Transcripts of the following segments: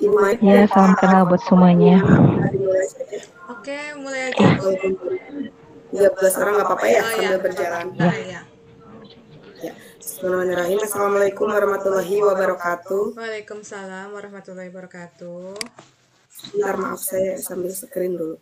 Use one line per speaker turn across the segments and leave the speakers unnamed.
Ibu Mai.
Ya, salam kenal buat semuanya.
Dimulai saja.
Oke, mulai aja Bu.
13 orang nggak apa-apa ya
Oh
sambil
ya,
berjalan.
Ya.
ya.
Ya. Bismillahirrahmanirrahim. Assalamualaikum warahmatullahi wabarakatuh.
Waalaikumsalam warahmatullahi wabarakatuh.
Sebentar, maaf saya sambil screen dulu.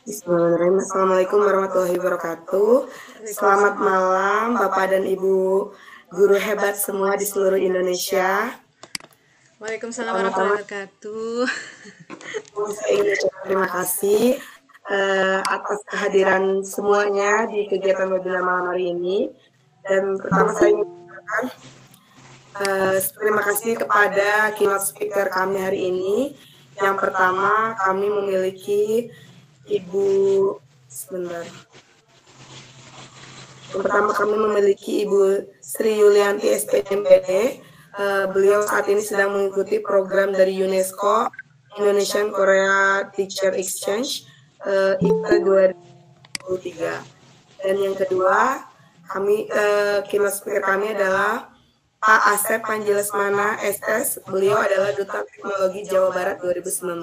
Bismillahirrahmanirrahim. Assalamualaikum warahmatullahi wabarakatuh. Selamat malam Bapak dan Ibu guru hebat semua di seluruh Indonesia.
Waalaikumsalam warahmatullahi wabarakatuh.
Saya ingin ucapkan terima kasih atas kehadiran semuanya di kegiatan webinar malam hari ini. Dan pertama saya ingin mengucapkan terima kasih kepada keynote speaker kami hari ini. Yang pertama kami memiliki Ibu Sri Yulianti SPMPD. Beliau saat ini sedang mengikuti program dari UNESCO Indonesian Korea Teacher Exchange IKE 2023. Dan yang kedua, keynote speaker kami adalah Pak Asep Panjilesmana SS. Beliau adalah Duta Teknologi Jawa Barat 2019.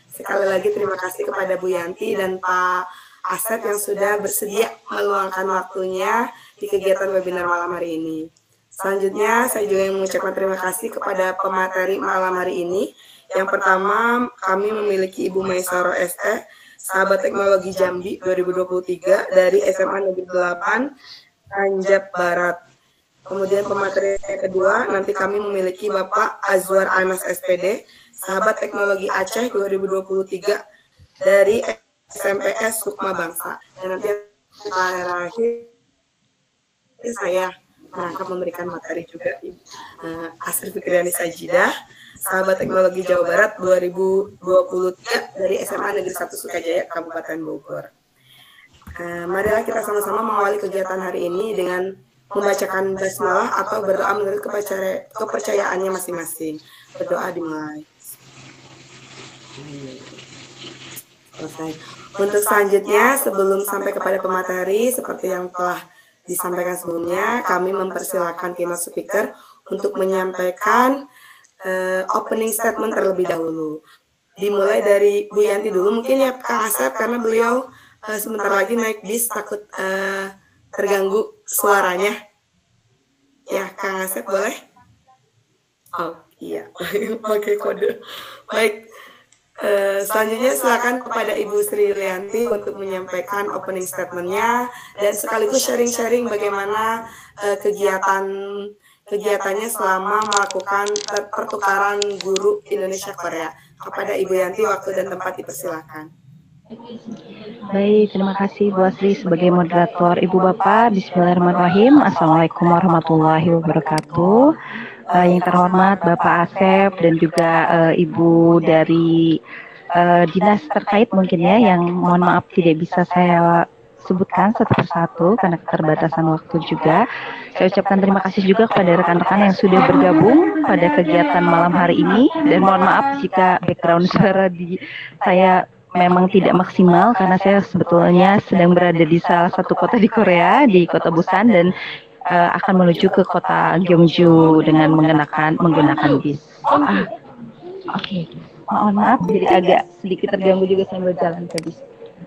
Sekali lagi terima kasih kepada Bu Yanti dan Pak Asep yang sudah bersedia meluangkan waktunya di kegiatan webinar malam hari ini. Selanjutnya, saya juga ingin mengucapkan terima kasih kepada pemateri malam hari ini. Yang pertama, kami memiliki Ibu Maisaro SE, Sahabat Teknologi Jambi 2023 dari SMA Negeri 8, Ranjab Barat. Kemudian pemateri yang kedua, nanti kami memiliki Bapak Azwar Anas SPD, Sahabat Teknologi Aceh 2023 dari SMPS Sukma Bangsa. Dan nanti terakhir saya akan memberikan materi juga Asri Fikriani Sajidah, Sahabat Teknologi Jawa Barat 2023 dari SMA Negeri 1 Sukajaya, Kabupaten Bogor. Marilah kita sama-sama mengawali kegiatan hari ini dengan membacakan basmalah atau berdoa menurut kepercayaannya masing-masing. Berdoa dimulai. Selesai. Untuk selanjutnya, sebelum sampai kepada pemateri, seperti yang telah disampaikan sebelumnya, kami mempersilakan keynote speaker untuk menyampaikan opening statement terlebih dahulu. Dimulai dari Bu Yanti dulu, mungkin ya Kak Asep, karena beliau sebentar lagi naik bis, takut terganggu suaranya. Ya, Kak Asep boleh? Oh iya, pakai kode. Baik. Selanjutnya silakan kepada Ibu Sri Yulianti untuk menyampaikan opening statement-nya dan sekaligus sharing-sharing bagaimana kegiatannya selama melakukan pertukaran guru Indonesia Korea. Kepada Ibu Yanti, waktu dan tempat dipersilakan.
Baik, terima kasih Bu Asri sebagai moderator. Ibu Bapak, Bismillahirrahmanirrahim. Assalamualaikum warahmatullahi wabarakatuh. Yang terhormat Bapak Asep dan juga Ibu dari dinas terkait mungkin ya, yang mohon maaf tidak bisa saya sebutkan satu persatu karena keterbatasan waktu juga. Saya ucapkan terima kasih juga kepada rekan-rekan yang sudah bergabung pada kegiatan malam hari ini, dan mohon maaf jika background suara di saya memang tidak maksimal karena saya sebetulnya sedang berada di salah satu kota di Korea, di kota Busan, dan akan menuju ke kota Gyeongju dengan menggunakan bis. Oke. Mohon maaf jadi agak sedikit terganggu juga sambil jalan ke bis.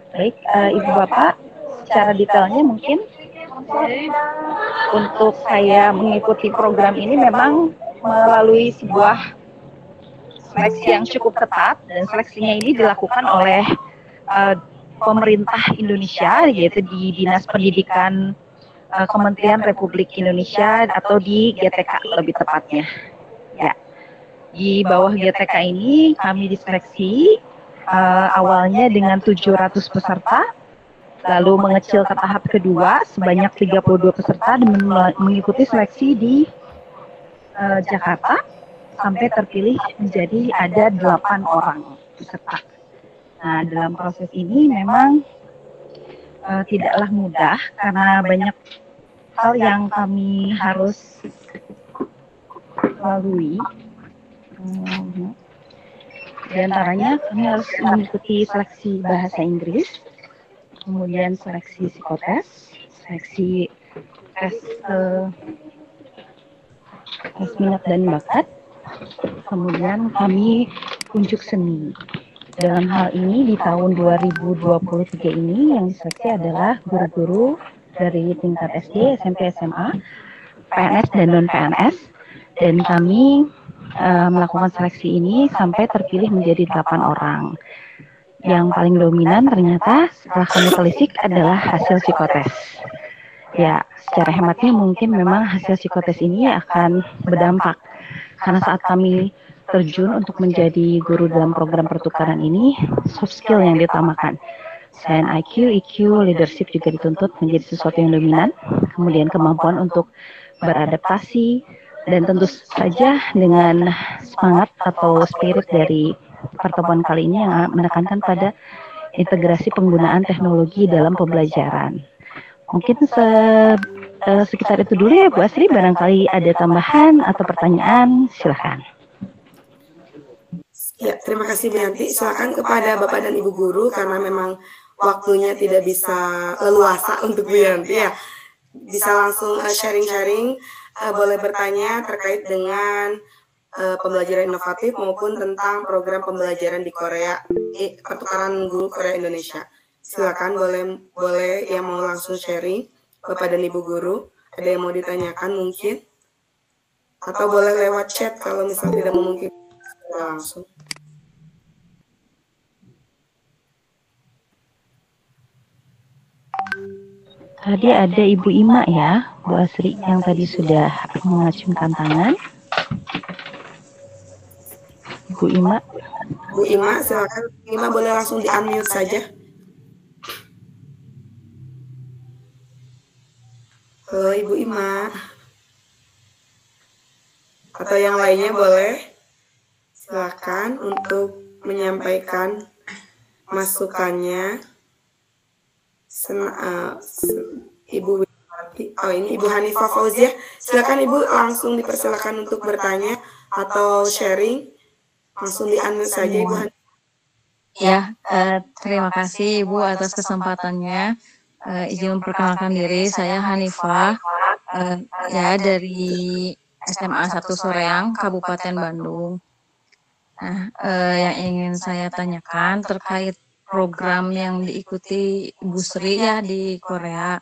Baik, Ibu Bapak, secara detailnya mungkin untuk saya mengikuti program ini memang melalui sebuah seleksi yang cukup ketat, dan seleksinya ini dilakukan oleh pemerintah Indonesia, yaitu di Dinas Pendidikan Kementerian Republik Indonesia atau di GTK lebih tepatnya. Ya. Di bawah GTK ini kami diseleksi awalnya dengan 700 peserta, lalu mengecil ke tahap kedua sebanyak 32 peserta dan mengikuti seleksi di Jakarta sampai terpilih menjadi ada 8 orang peserta. Nah, dalam proses ini memang tidaklah mudah karena banyak hal yang kami harus lalui. Di antaranya kami harus mengikuti seleksi bahasa Inggris, kemudian seleksi psikotes, seleksi tes tes minat dan bakat, kemudian kami unjuk seni. Dalam hal ini di tahun 2023 ini yang diseleksi adalah guru-guru dari tingkat SD, SMP, SMA, PNS dan non-PNS, dan kami melakukan seleksi ini sampai terpilih menjadi 8 orang. Yang paling dominan ternyata setelah kami telisik adalah hasil psikotes. Ya, secara hematnya mungkin memang hasil psikotes ini akan berdampak. Karena saat kami terjun untuk menjadi guru dalam program pertukaran ini, soft skill yang diutamakan. Selain IQ, EQ, leadership juga dituntut menjadi sesuatu yang dominan. Kemudian kemampuan untuk beradaptasi, dan tentu saja dengan semangat atau spirit dari pertemuan kali ini yang menekankan pada integrasi penggunaan teknologi dalam pembelajaran. Mungkin sekitar itu dulu ya Bu Asri, barangkali ada tambahan atau pertanyaan, silakan.
Ya, terima kasih Bu Yanti. Silakan kepada Bapak dan Ibu Guru karena memang waktunya tidak bisa leluasa untuk Bu Yanti ya. Bisa langsung sharing-sharing, boleh bertanya terkait dengan pembelajaran inovatif maupun tentang program pembelajaran di Korea, pertukaran guru Korea Indonesia. Silakan boleh yang mau langsung sharing, Bapak dan Ibu Guru. Ada yang mau ditanyakan mungkin? Atau boleh lewat chat kalau misalnya tidak memungkinkan langsung.
Tadi ada Ibu Ima ya, Bu Asri, yang tadi sudah mengacungkan tangan. Bu Ima.
Bu Ima, silakan. Bu Ima boleh langsung di-unmute saja. Halo Ibu Ima. Atau yang lainnya boleh. Silakan untuk menyampaikan masukannya. Ibu ini Ibu Hanifah Fauziah. Silakan Ibu langsung dipersilakan untuk bertanya atau sharing. Langsung di-unmute saja Ibu Hanifah.
Ya, terima kasih Ibu atas kesempatannya. Izin memperkenalkan diri, saya Hanifah, ya dari SMA 1 Soreang, Kabupaten Bandung. Nah, yang ingin saya tanyakan terkait program yang diikuti Bu Sri ya di Korea,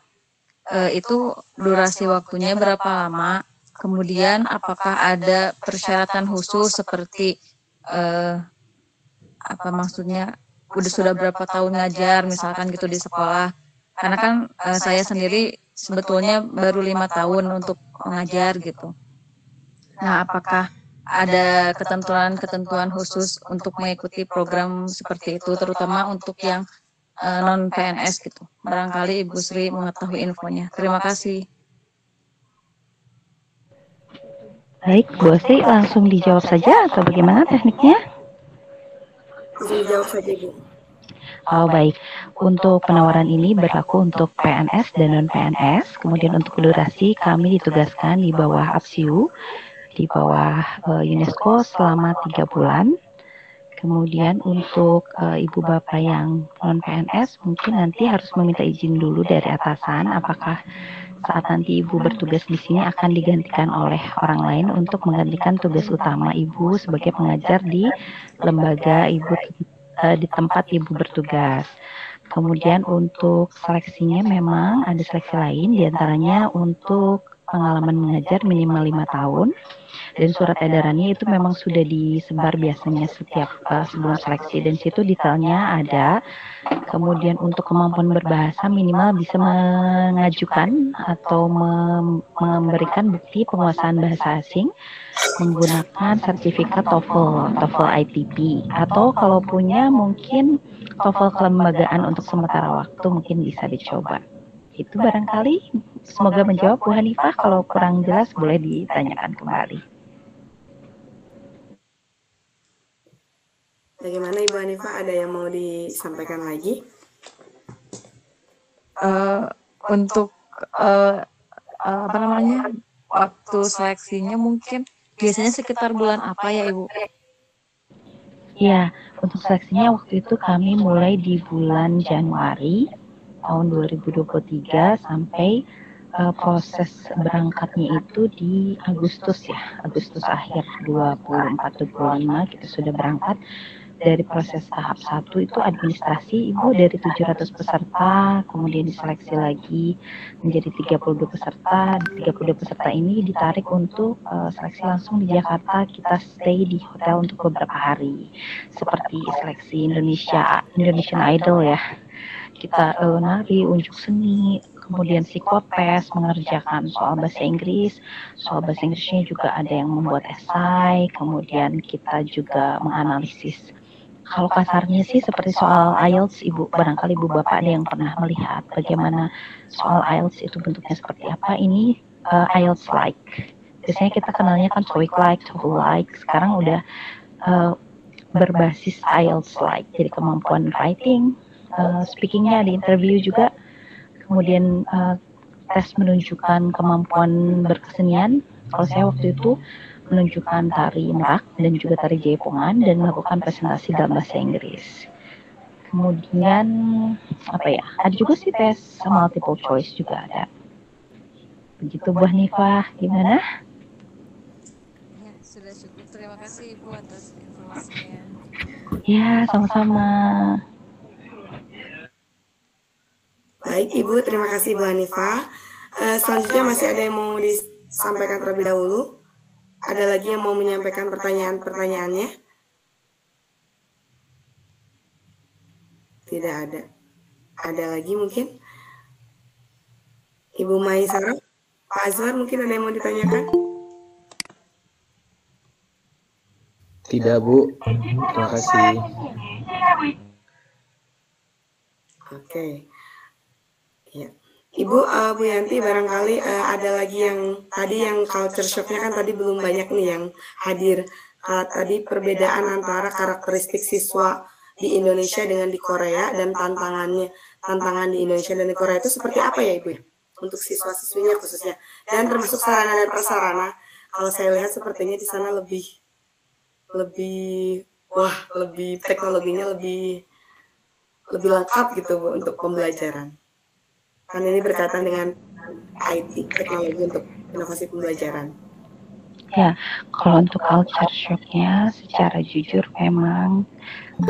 itu durasi waktunya berapa lama? Kemudian apakah ada persyaratan khusus seperti apa maksudnya sudah berapa tahun ngajar misalkan gitu di sekolah? Karena kan saya sendiri sebetulnya baru 5 tahun untuk mengajar gitu. Nah, apakah ada ketentuan-ketentuan khusus untuk mengikuti program seperti itu, terutama untuk yang non-PNS gitu? Barangkali Ibu Sri mengetahui infonya. Terima kasih.
Baik, Bu Asri langsung dijawab saja atau bagaimana tekniknya?
Langsung dijawab saja Ibu.
Oh baik, untuk penawaran ini berlaku untuk PNS dan non-PNS, kemudian untuk durasi kami ditugaskan di bawah APSIU, di bawah UNESCO selama 3 bulan. Kemudian untuk ibu bapak yang non-PNS mungkin nanti harus meminta izin dulu dari atasan apakah saat nanti ibu bertugas di sini akan digantikan oleh orang lain untuk menggantikan tugas utama ibu sebagai pengajar di lembaga ibu di tempat ibu bertugas. Kemudian untuk seleksinya memang ada seleksi lain, diantaranya untuk pengalaman mengajar minimal 5 tahun. Dan surat edarannya itu memang sudah disebar biasanya setiap sebelum seleksi, dan situ detailnya ada. Kemudian untuk kemampuan berbahasa minimal bisa mengajukan atau memberikan bukti penguasaan bahasa asing menggunakan sertifikat TOEFL ITP, atau kalau punya mungkin TOEFL kelembagaan untuk sementara waktu mungkin bisa dicoba. Itu barangkali semoga menjawab Bu Hanifah, kalau kurang jelas boleh ditanyakan kembali.
Bagaimana Ibu Hanifah, ada yang mau disampaikan lagi?
Untuk apa namanya waktu seleksinya mungkin biasanya sekitar bulan apa ya Ibu?
Ya, untuk seleksinya waktu itu kami mulai di bulan Januari tahun 2023 sampai proses berangkatnya itu di Agustus ya, Agustus akhir 24-25 kita sudah berangkat. Dari proses tahap 1 itu administrasi, Ibu, dari 700 peserta, kemudian diseleksi lagi menjadi 32 peserta. 32 peserta ini ditarik untuk seleksi langsung di Jakarta, kita stay di hotel untuk beberapa hari. Seperti seleksi Indonesian Idol ya. Kita nari, unjuk seni, kemudian psikotes, mengerjakan soal bahasa Inggris. Soal bahasa Inggrisnya juga ada yang membuat esai, kemudian kita juga menganalisis. Kalau kasarnya sih seperti soal IELTS, Ibu, barangkali Ibu Bapak ada yang pernah melihat bagaimana soal IELTS itu bentuknya seperti apa. Ini IELTS-like. Biasanya kita kenalnya kan TOEIC-like, TOEFL-like. Sekarang udah berbasis IELTS-like. Jadi kemampuan writing, speakingnya di interview juga. Kemudian tes menunjukkan kemampuan berkesenian. Kalau saya waktu itu menunjukkan tari merak dan juga tari jaipongan dan melakukan presentasi dalam bahasa Inggris. Kemudian apa ya? Ada juga sih tes multiple choice juga ada. Begitu Bu Hanifah, gimana?
Ya, sudah cukup. Terima kasih Ibu atas informasinya.
Ya, sama-sama.
Baik Ibu, terima kasih Bu Hanifah. Selanjutnya masih ada yang mau disampaikan terlebih dahulu? Ada lagi yang mau menyampaikan pertanyaannya? Tidak ada. Ada lagi mungkin? Ibu Maisara, Pak Azwar mungkin ada yang mau ditanyakan?
Tidak, Bu. Terima kasih.
Oke. Ya. Ibu, Bu Yanti barangkali ada lagi yang tadi yang culture shock-nya kan tadi belum banyak nih yang hadir. Tadi perbedaan antara karakteristik siswa di Indonesia dengan di Korea dan tantangan di Indonesia dan di Korea itu seperti apa ya Ibu? Untuk siswa-siswinya khususnya. Dan termasuk sarana dan prasarana. Kalau saya lihat sepertinya di sana lebih teknologinya lebih lengkap gitu Bu untuk pembelajaran. Kan ini berkaitan dengan IT, teknologi untuk inovasi pembelajaran.
Ya, kalau untuk culture shock-nya secara jujur memang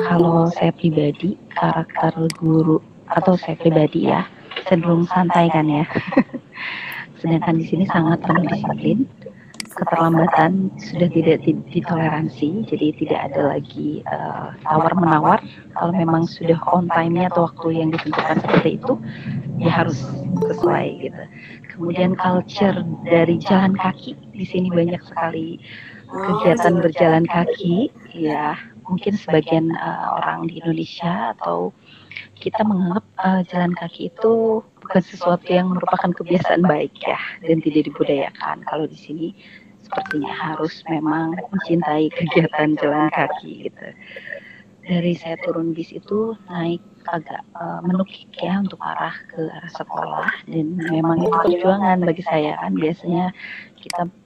kalau saya pribadi, karakter guru atau saya pribadi ya, cenderung santai kan ya. Sedangkan di sini sangat penuh disiplin. Keterlambatan sudah tidak ditoleransi, jadi tidak ada lagi tawar-menawar. Kalau memang sudah on time-nya atau waktu yang ditentukan seperti itu, ya harus sesuai gitu. Kemudian culture dari jalan kaki, di sini banyak sekali kegiatan berjalan kaki. Ya, mungkin sebagian orang di Indonesia atau kita menganggap jalan kaki itu bukan sesuatu yang merupakan kebiasaan baik ya, dan tidak dibudayakan. Kalau di sini sepertinya harus memang mencintai kegiatan jalan kaki gitu. Dari saya turun bis itu naik agak menukik ya untuk arah ke arah sekolah, dan memang itu perjuangan bagi saya kan. Biasanya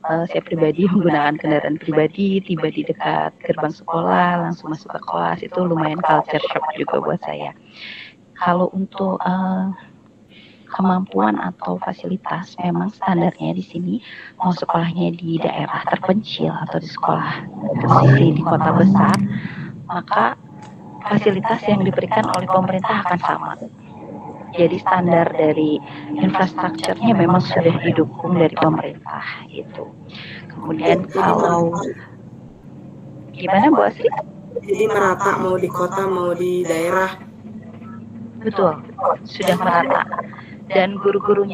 saya pribadi menggunakan kendaraan pribadi, tiba di dekat gerbang sekolah langsung masuk ke kelas, itu lumayan culture shock juga buat saya. Kalau untuk kemampuan atau fasilitas, memang standarnya di sini mau sekolahnya di daerah terpencil atau di sekolah posisi di kota besar, maka fasilitas yang diberikan oleh pemerintah akan sama. Jadi standar dari infrastrukturnya memang sudah didukung dari pemerintah itu. Kemudian kalau gimana Bu Asri?
Jadi merata mau di kota mau di daerah.
Betul, sudah merata. Dan guru-guru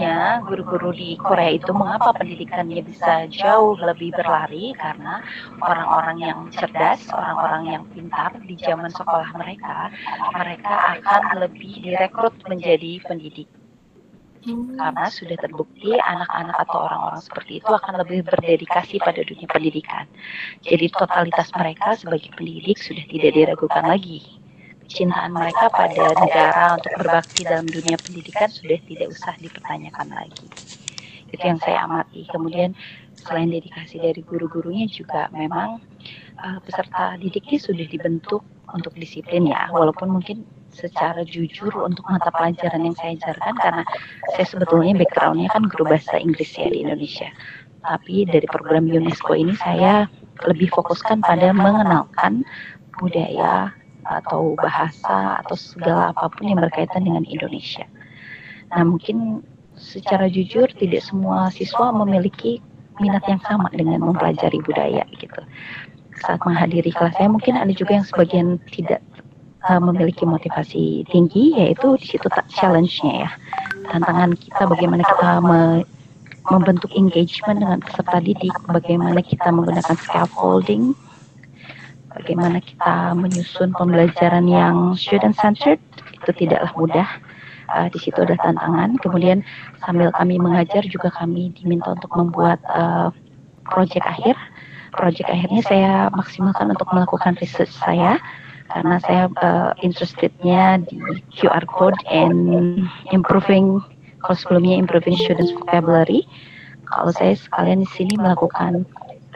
di Korea itu mengapa pendidikannya bisa jauh lebih berlari, karena orang-orang yang cerdas, orang-orang yang pintar di zaman sekolah mereka akan lebih direkrut menjadi pendidik. Karena sudah terbukti anak-anak atau orang-orang seperti itu akan lebih berdedikasi pada dunia pendidikan. Jadi totalitas mereka sebagai pendidik sudah tidak diragukan lagi. Kecintaan mereka pada negara untuk berbakti dalam dunia pendidikan sudah tidak usah dipertanyakan lagi. Itu yang saya amati. Kemudian selain dedikasi dari guru-gurunya juga memang peserta didiknya sudah dibentuk untuk disiplin ya, walaupun mungkin secara jujur untuk mata pelajaran yang saya ajarkan, karena saya sebetulnya backgroundnya kan guru bahasa Inggris ya di Indonesia. Tapi dari program UNESCO ini saya lebih fokuskan pada mengenalkan budaya atau bahasa atau segala apapun yang berkaitan dengan Indonesia. Nah, mungkin secara jujur tidak semua siswa memiliki minat yang sama dengan mempelajari budaya gitu. Saat menghadiri kelas saya mungkin ada juga yang sebagian tidak memiliki motivasi tinggi, yaitu di situ challenge-nya ya. Tantangan kita bagaimana kita membentuk engagement dengan peserta didik, bagaimana kita menggunakan scaffolding, bagaimana kita menyusun pembelajaran yang student-centered, itu tidaklah mudah. Di situ ada tantangan. Kemudian sambil kami mengajar juga kami diminta untuk membuat proyek akhir. Proyek akhirnya saya maksimalkan untuk melakukan research saya, karena saya interestednya di QR code and improving, kalau sebelumnya improving students vocabulary. Kalau saya sekalian di sini melakukan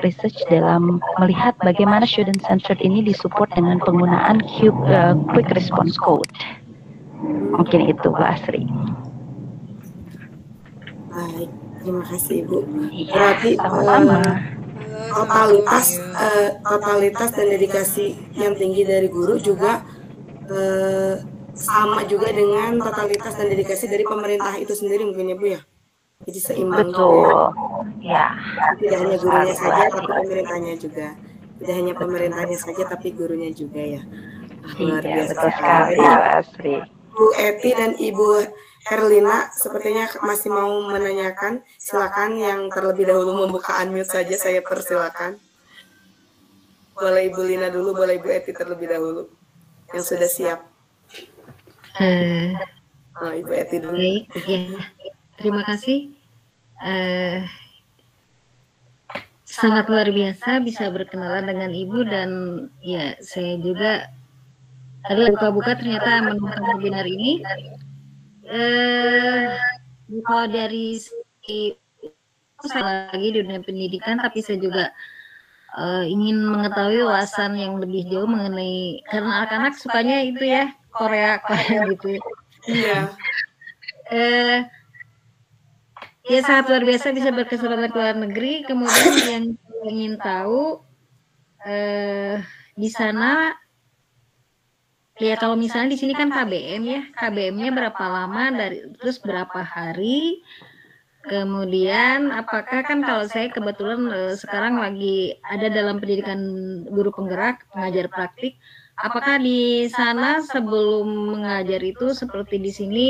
research dalam melihat bagaimana student centered ini disupport dengan penggunaan quick response code. Mungkin itu Bu Asri.
Baik, terima kasih Ibu.
Iya,
Berarti
sama-sama.
totalitas dan dedikasi yang tinggi dari guru juga sama juga dengan totalitas dan dedikasi dari pemerintah itu sendiri mungkin ya Bu ya. Jadi seimbang.
Betul. Ya.
Tidak hanya gurunya saja tapi pemerintahnya juga. Tidak hanya pemerintahnya saja tapi gurunya juga ya. Luar biasa
betul sekali Bu Asri.
Bu Eti dan Ibu Herlina sepertinya masih mau menanyakan. Silakan yang terlebih dahulu membuka unmute saja, saya persilakan. Boleh Ibu Lina dulu, boleh Ibu Eti terlebih dahulu. Yang sudah siap. Ibu Eti dulu.
Baik, ya. Terima kasih. Sangat luar biasa bisa berkenalan dengan Ibu, dan ya saya juga adalah buka-buka ternyata menemukan webinar ini. Kalau dari saya lagi di dunia pendidikan, tapi saya juga ingin mengetahui wawasan yang lebih jauh mengenai, karena anak-anak sukanya itu ya Korea gitu.
Iya.
Ya sangat luar biasa bisa berkesempatan ke luar negeri. Kemudian yang ingin tahu di sana, ya kalau misalnya di sini kan KBM ya, KBM-nya berapa lama, terus berapa hari, kemudian apakah, kan kalau saya kebetulan sekarang lagi ada dalam pendidikan guru penggerak, pengajar praktik, apakah di sana sebelum mengajar itu seperti di sini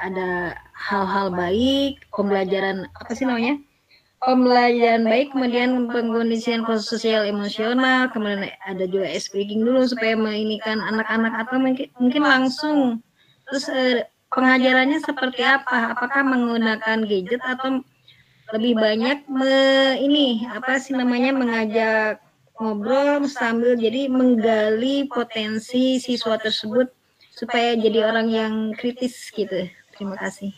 ada hal-hal baik, pembelajaran apa sih namanya? Pembelajaran baik, kemudian pengkondisian sosial emosional, kemudian ada juga speaking dulu supaya menginikan anak-anak, atau mungkin langsung. Terus pengajarannya seperti apa? Apakah menggunakan gadget atau lebih banyak mengajak ngobrol sambil jadi menggali potensi siswa tersebut supaya jadi orang yang kritis gitu. Terima kasih.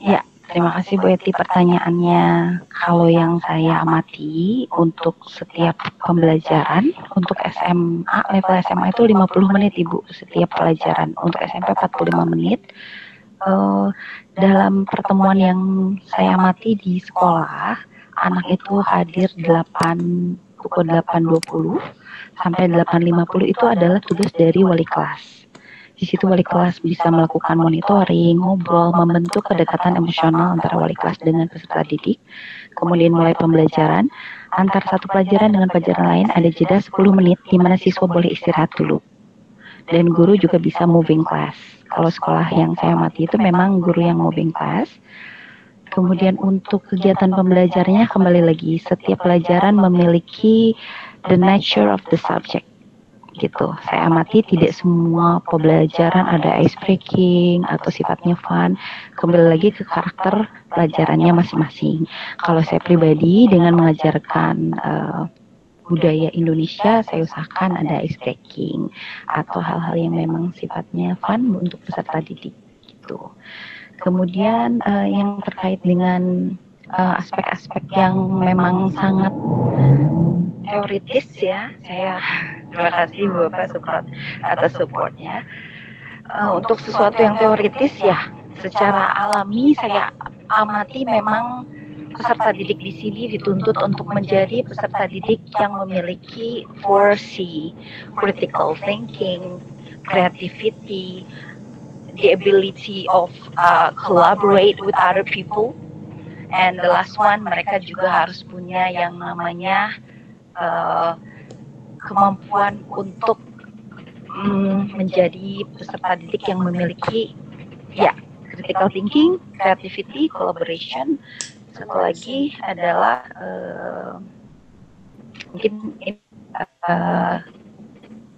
Ya, terima kasih Bu Eti pertanyaannya. Kalau yang saya amati untuk setiap pembelajaran, untuk SMA, level SMA itu 50 menit Ibu setiap pelajaran. Untuk SMP 45 menit. Dalam pertemuan yang saya amati di sekolah, anak itu hadir pukul 8.20 sampai 8.50 itu adalah tugas dari wali kelas. Di situ wali kelas bisa melakukan monitoring, ngobrol, membentuk kedekatan emosional antara wali kelas dengan peserta didik. Kemudian mulai pembelajaran, antar satu pelajaran dengan pelajaran lain ada jeda 10 menit di mana siswa boleh istirahat dulu. Dan guru juga bisa moving class. Kalau sekolah yang saya amati itu memang guru yang moving class. Kemudian untuk kegiatan pembelajarannya kembali lagi, setiap pelajaran memiliki the nature of the subject. Gitu. Saya amati tidak semua pembelajaran ada ice breaking atau sifatnya fun. Kembali lagi ke karakter pelajarannya masing-masing. Kalau saya pribadi dengan mengajarkan budaya Indonesia, saya usahakan ada ice breaking atau hal-hal yang memang sifatnya fun untuk peserta didik gitu. Kemudian yang terkait dengan aspek-aspek yang memang sangat teoritis ya, saya terima kasih Bapak support atas supportnya. Untuk sesuatu yang teoritis ya, secara alami saya amati memang peserta didik di sini dituntut untuk menjadi peserta didik yang memiliki 4C, critical thinking, creativity, the ability of collaborate with other people, and the last one mereka juga harus punya yang namanya kemampuan untuk menjadi peserta didik yang memiliki ya critical thinking, creativity, collaboration. Satu lagi adalah mungkin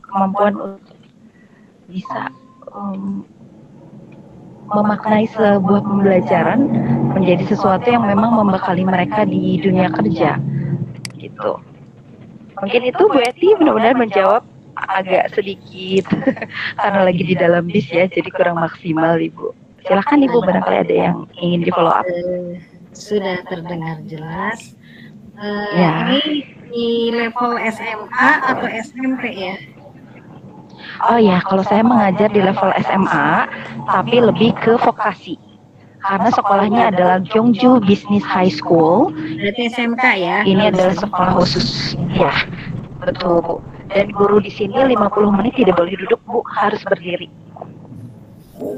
kemampuan untuk bisa memaknai sebuah pembelajaran menjadi sesuatu yang memang membekali mereka di dunia kerja gitu. Mungkin itu Bu Eti benar-benar menjawab agak sedikit karena lagi di dalam bis ya, jadi kurang maksimal Ibu. Silahkan Ibu, barangkali ada yang ingin di follow up.
Sudah terdengar jelas.
Ya.
Ini di level SMA atau SMP ya?
Oh ya, kalau saya mengajar di level SMA, tapi lebih ke vokasi. Karena sekolahnya adalah Gyeongju Business High School.
Berarti SMK ya?
Ini adalah sekolah khusus. Ya, betul Bu. Dan guru di sini 50 menit tidak boleh duduk Bu, harus berdiri.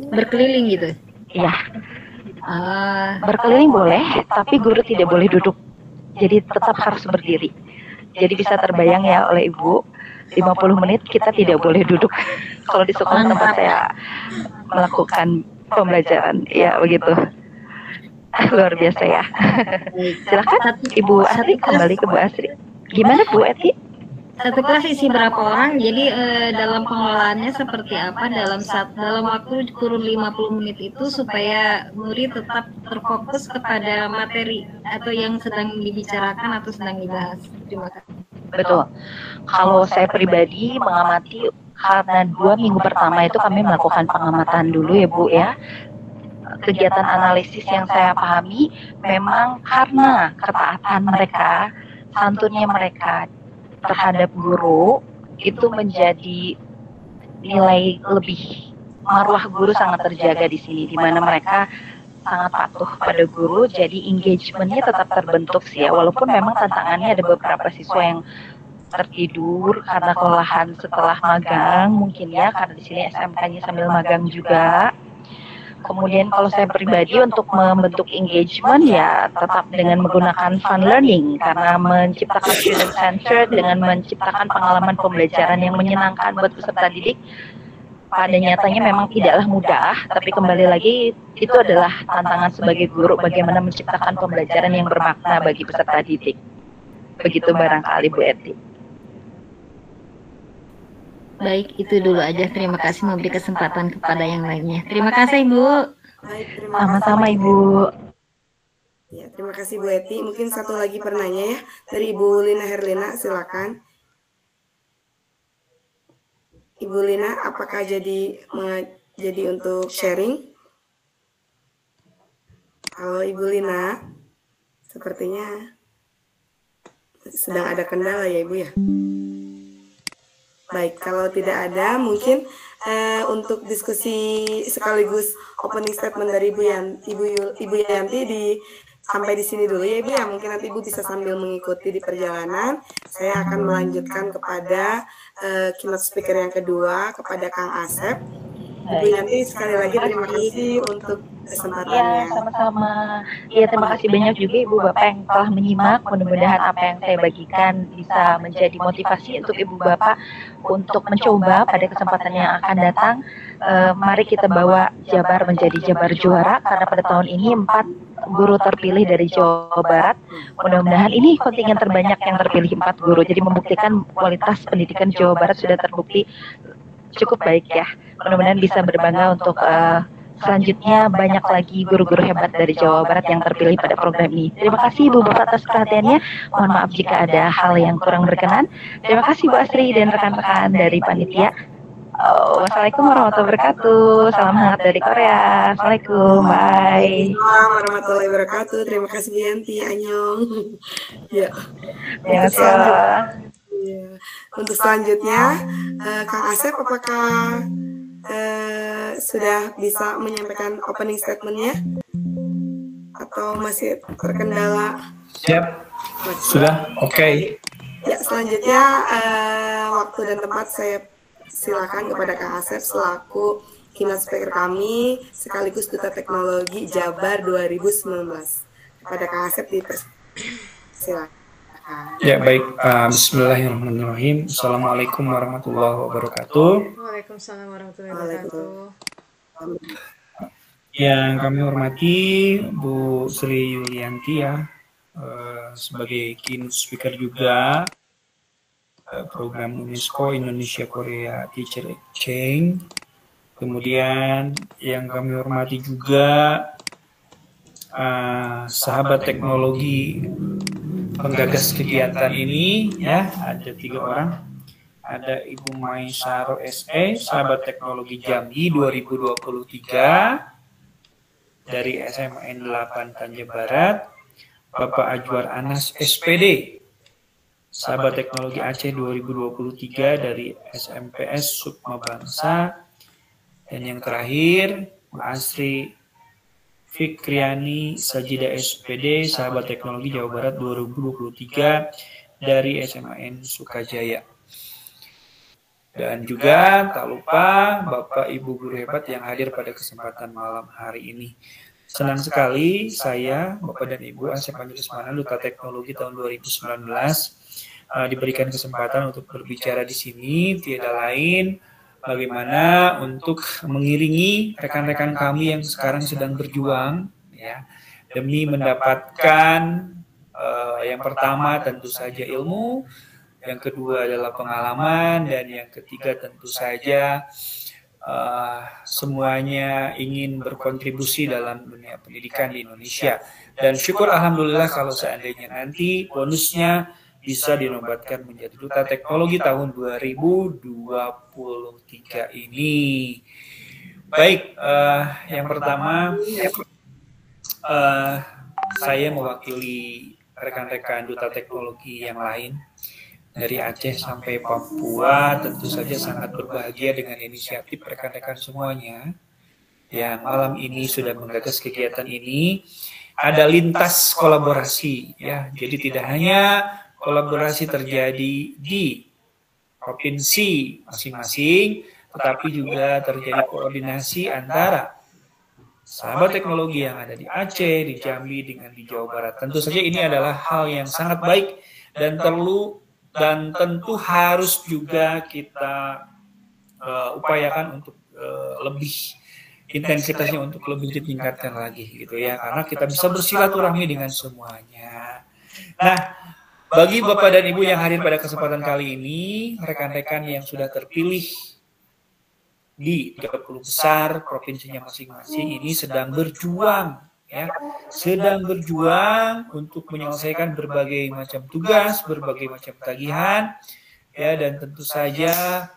Berkeliling gitu?
Iya. Berkeliling boleh, tapi guru tidak boleh duduk. Jadi tetap harus berdiri. Jadi bisa terbayang ya oleh Ibu, 50 menit kita tidak boleh duduk. Kalau di sekolah tempat saya melakukan pembelajaran, ya begitu. Luar biasa ya. Silakan Ibu Asri, kembali ke Bu Asri. Gimana Bu Eti?
Satu kelas isi berapa orang? Jadi dalam pengelolaannya seperti apa dalam waktu kurun 50 menit itu supaya murid tetap terfokus kepada materi atau yang sedang dibicarakan atau sedang dibahas. Terima kasih.
Betul. Kalau saya pribadi mengamati karena 2 minggu pertama itu kami melakukan pengamatan dulu ya Bu ya. Kegiatan analisis yang saya pahami memang karena ketaatan mereka, santunnya mereka terhadap guru itu menjadi nilai lebih, marwah guru sangat terjaga di sini, di mana mereka sangat patuh pada guru, jadi engagementnya tetap terbentuk sih ya, walaupun memang tantangannya ada beberapa siswa yang tertidur karena kelelahan setelah magang mungkin ya, karena di sini SMK-nya sambil magang juga. Kemudian kalau saya pribadi untuk membentuk engagement ya tetap dengan menggunakan fun learning, karena menciptakan student centered dengan menciptakan pengalaman pembelajaran yang menyenangkan buat peserta didik pada nyatanya memang tidaklah mudah, tapi kembali lagi itu adalah tantangan sebagai guru bagaimana menciptakan pembelajaran yang bermakna bagi peserta didik. Begitu barangkali Bu Eti.
Baik, itu dulu aja. Terima kasih memberi kesempatan kepada yang lainnya. Terima kasih, Ibu.
Sama-sama, Ibu.
Ya, terima kasih Bu Eti. Mungkin satu lagi penanya ya dari Ibu Lina Herlina, silakan. Ibu Lina, apakah jadi untuk sharing? Halo Ibu Lina, sepertinya sedang ada kendala ya Ibu ya. Baik, kalau tidak ada, mungkin untuk diskusi sekaligus opening statement dari Ibu Yanti sampai di sini dulu ya Ibu ya. Mungkin nanti Ibu bisa sambil mengikuti di perjalanan. Saya akan melanjutkan kepada keynote speaker yang kedua, kepada Kang Asep. Ibu Yanti, sekali lagi terima kasih untuk kesempatannya.
Ya, sama-sama. Ya, terima kasih banyak juga Ibu Bapak yang telah menyimak. Mudah-mudahan apa yang saya bagikan bisa menjadi motivasi untuk Ibu Bapak untuk mencoba pada kesempatan yang akan datang. Mari kita bawa Jabar menjadi Jabar juara, karena pada tahun ini 4 guru terpilih dari Jawa Barat. Mudah-mudahan ini kontingen terbanyak yang terpilih 4 guru. Jadi membuktikan kualitas pendidikan Jawa Barat sudah terbukti cukup baik ya. Mudah-mudahan bisa berbangga untuk selanjutnya banyak lagi guru-guru hebat dari Jawa Barat yang terpilih pada program ini. Terima kasih Ibu Bapak atas perhatiannya. Mohon maaf jika ada hal yang kurang berkenan. Terima kasih Bu Asri dan rekan-rekan dari panitia. Wassalamualaikum warahmatullahi wabarakatuh. Salam hangat dari Korea. Assalamualaikum. Bye.
Waalaikumsalam warahmatullahi wabarakatuh. Terima kasih Bu Yanti. Annyeong. Ya. Untuk selanjutnya, Kang Asep, apakah sudah bisa menyampaikan opening statement-nya? Atau masih terkendala?
Siap, sudah, oke.
Ya, selanjutnya waktu dan tempat saya silakan kepada Kang Asep selaku keynote speaker kami sekaligus Duta Teknologi Jabar 2019. Kepada Kang Asep silakan.
Ya baik, bismillahirrahmanirrahim. Assalamualaikum warahmatullahi wabarakatuh.
Waalaikumsalam warahmatullahi wabarakatuh.
Yang kami hormati Bu Sri Yulianti ya, sebagai keynote speaker juga program UNESCO Indonesia Korea Teacher Exchange. Kemudian yang kami hormati juga sahabat teknologi penggagas kegiatan ini ya, ada 3 orang. Ada Ibu Maisaro SE, sahabat teknologi Jambi 2023 dari SMN 8 Tanja Barat. Bapak Ajwar Anas SPD, sahabat teknologi Aceh 2023 dari SMPS Sukma Bangsa. Dan yang terakhir Mbak Asri Fikriani Sajida SPD, sahabat teknologi Jawa Barat 2023 dari SMAN Sukajaya. Dan juga tak lupa Bapak Ibu guru hebat yang hadir pada kesempatan malam hari ini. Senang sekali saya, Bapak dan Ibu Asep Anjalismana, Duta Teknologi tahun 2019, diberikan kesempatan untuk berbicara di sini, tiada lain bagaimana untuk mengiringi rekan-rekan kami yang sekarang sedang berjuang ya, demi mendapatkan yang pertama tentu saja ilmu, yang kedua adalah pengalaman, dan yang ketiga tentu saja semuanya ingin berkontribusi dalam dunia pendidikan di Indonesia. Dan syukur alhamdulillah kalau seandainya nanti bonusnya bisa dinobatkan menjadi Duta Teknologi tahun 2023 ini. Baik, yang pertama saya mewakili rekan-rekan Duta Teknologi yang lain dari Aceh sampai Papua. Tentu saja sangat berbahagia dengan inisiatif rekan-rekan semuanya yang malam ini sudah menggagas kegiatan ini. Ada lintas kolaborasi ya, jadi tidak hanya kolaborasi terjadi di provinsi masing-masing, tetapi juga terjadi koordinasi antara sahabat teknologi yang ada di Aceh, di Jambi, dengan di Jawa Barat. Tentu saja ini adalah hal yang sangat baik dan perlu dan tentu harus juga kita upayakan untuk lebih intensitasnya untuk lebih ditingkatkan lagi gitu ya, karena kita bisa bersilaturahmi dengan semuanya. Nah, bagi Bapak dan Ibu yang hadir pada kesempatan kali ini, rekan-rekan yang sudah terpilih di 30 besar provinsinya masing-masing ini sedang berjuang ya, sedang berjuang untuk menyelesaikan berbagai macam tugas, berbagai macam tagihan ya, dan tentu saja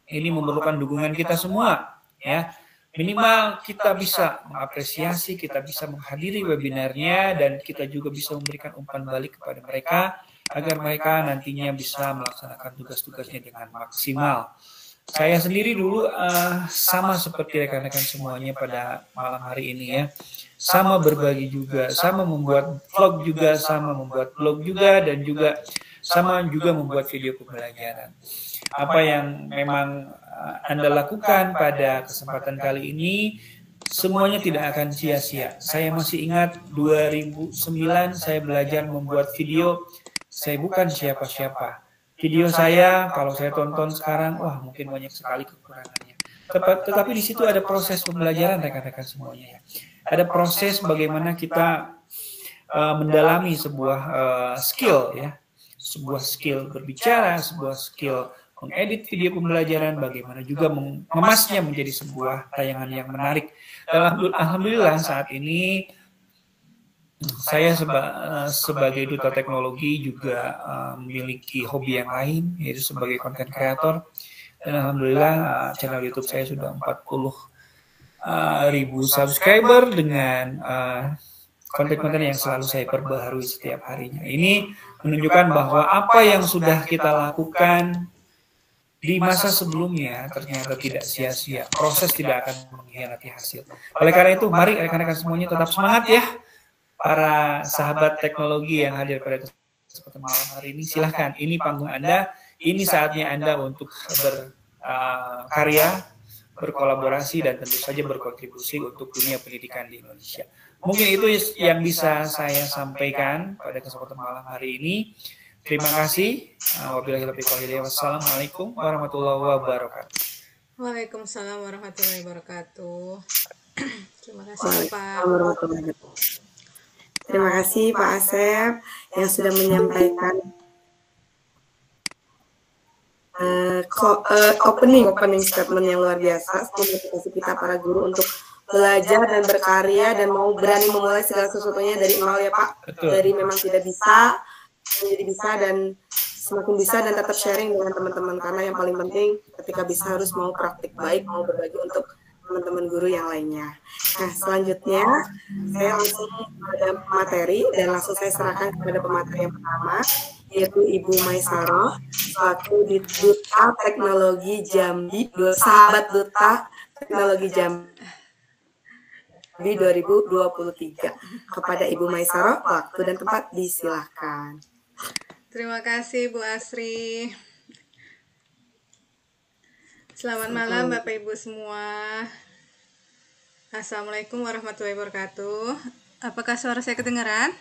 ini memerlukan dukungan kita semua ya. Minimal kita bisa mengapresiasi, kita bisa menghadiri webinarnya, dan kita juga bisa memberikan umpan balik kepada mereka agar mereka nantinya bisa melaksanakan tugas-tugasnya dengan maksimal. Saya sendiri dulu sama seperti rekan-rekan semuanya pada malam hari ini ya, sama berbagi juga, sama membuat vlog juga, sama membuat blog juga, dan juga sama juga membuat video pembelajaran. Apa yang memang Anda lakukan pada kesempatan kali ini semuanya tidak akan sia-sia. Saya masih ingat 2009 saya belajar membuat video. Saya bukan siapa-siapa. Video saya kalau saya tonton sekarang, wah mungkin banyak sekali kekurangannya. Tetapi di situ ada proses pembelajaran rekan-rekan semuanya ya. Ada proses bagaimana kita mendalami sebuah skill ya, sebuah skill berbicara, sebuah skill mengedit video pembelajaran, bagaimana juga mengemasnya menjadi sebuah tayangan yang menarik. Alhamdulillah saat ini saya sebagai Duta Teknologi juga memiliki hobi yang lain, yaitu sebagai content creator. Dan alhamdulillah channel YouTube saya sudah 40.000 subscriber dengan konten-konten yang selalu saya perbaharui setiap harinya. Ini menunjukkan bahwa apa yang sudah kita lakukan di masa sebelumnya ternyata tidak sia-sia. Proses tidak akan mengkhianati hasil. Oleh karena itu, mari rekan-rekan semuanya tetap semangat ya. Para sahabat teknologi yang hadir pada kesempatan malam hari ini, silahkan. Ini panggung Anda, ini saatnya Anda untuk berkarya, berkolaborasi, dan tentu saja berkontribusi untuk dunia pendidikan di Indonesia. Mungkin itu yang bisa saya sampaikan pada kesempatan malam hari ini. Terima kasih. Wabillahi taufiq wal hidayah. Wassalamualaikum warahmatullahi wabarakatuh.
Waalaikumsalam warahmatullahi wabarakatuh. Terima kasih Pak.
Terima kasih Pak Asep yang sudah menyampaikan opening statement yang luar biasa, memotivasi kita para guru untuk belajar dan berkarya dan mau berani memulai segala sesuatunya dari nol ya Pak.
Betul.
Dari memang tidak bisa menjadi bisa dan semakin bisa dan tetap sharing dengan teman-teman, karena yang paling penting ketika bisa harus mau praktik baik, mau berbagi untuk teman-teman guru yang lainnya. Nah, selanjutnya saya langsung pada materi dan langsung saya serahkan kepada pemateri yang pertama, yaitu Ibu Maisaroh selaku Duta Teknologi Jambi, sahabat Duta Teknologi Jambi 2023. Kepada Ibu Maisaroh, waktu dan tempat disilahkan.
Terima kasih Bu Asri. Selamat malam Bapak Ibu semua. Assalamualaikum warahmatullahi wabarakatuh. Apakah suara saya kedengaran?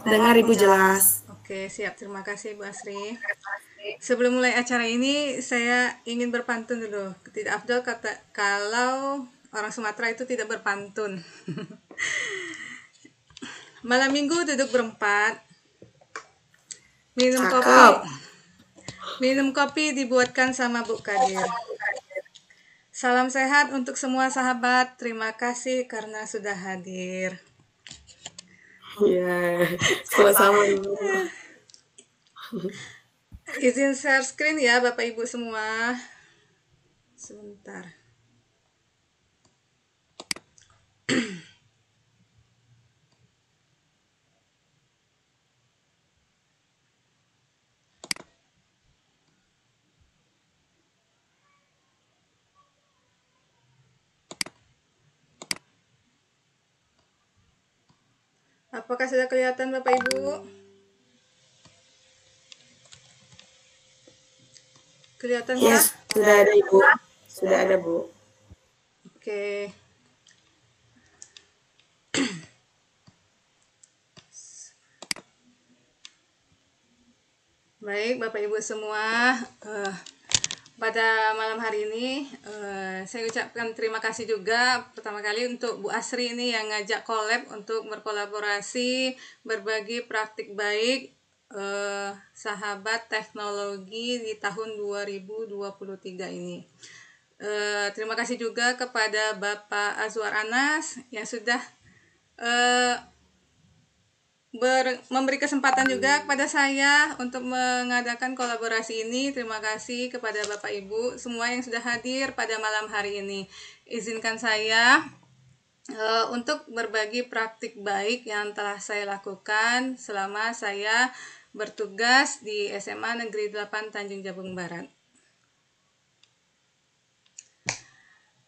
Dengar Ibu jelas.
Oke, siap. Terima kasih Bu Asri. Sebelum mulai acara ini, saya ingin berpantun dulu. Tidak afdal kalau orang Sumatera itu tidak berpantun. Malam minggu duduk berempat, minum kopi dibuatkan sama Bu Kadir. Salam sehat untuk semua sahabat. Terima kasih karena sudah hadir.
Iya, sama-sama Ibu.
Izin share screen ya Bapak Ibu semua. Sebentar. Apakah sudah kelihatan Bapak Ibu? Kelihatan kah?
Yes, sudah ada Ibu. Sudah ada Bu.
Oke. Baik Bapak Ibu semua, pada malam hari ini saya ucapkan terima kasih juga pertama kali untuk Bu Asri ini yang ngajak collab untuk berkolaborasi, berbagi praktik baik sahabat teknologi di tahun 2023 ini. Terima kasih juga kepada Bapak Azwar Anas yang sudah memberi kesempatan juga kepada saya untuk mengadakan kolaborasi ini. Terima kasih kepada Bapak Ibu semua yang sudah hadir pada malam hari ini. Izinkan saya untuk berbagi praktik baik yang telah saya lakukan selama saya bertugas di SMA Negeri 8 Tanjung Jabung Barat.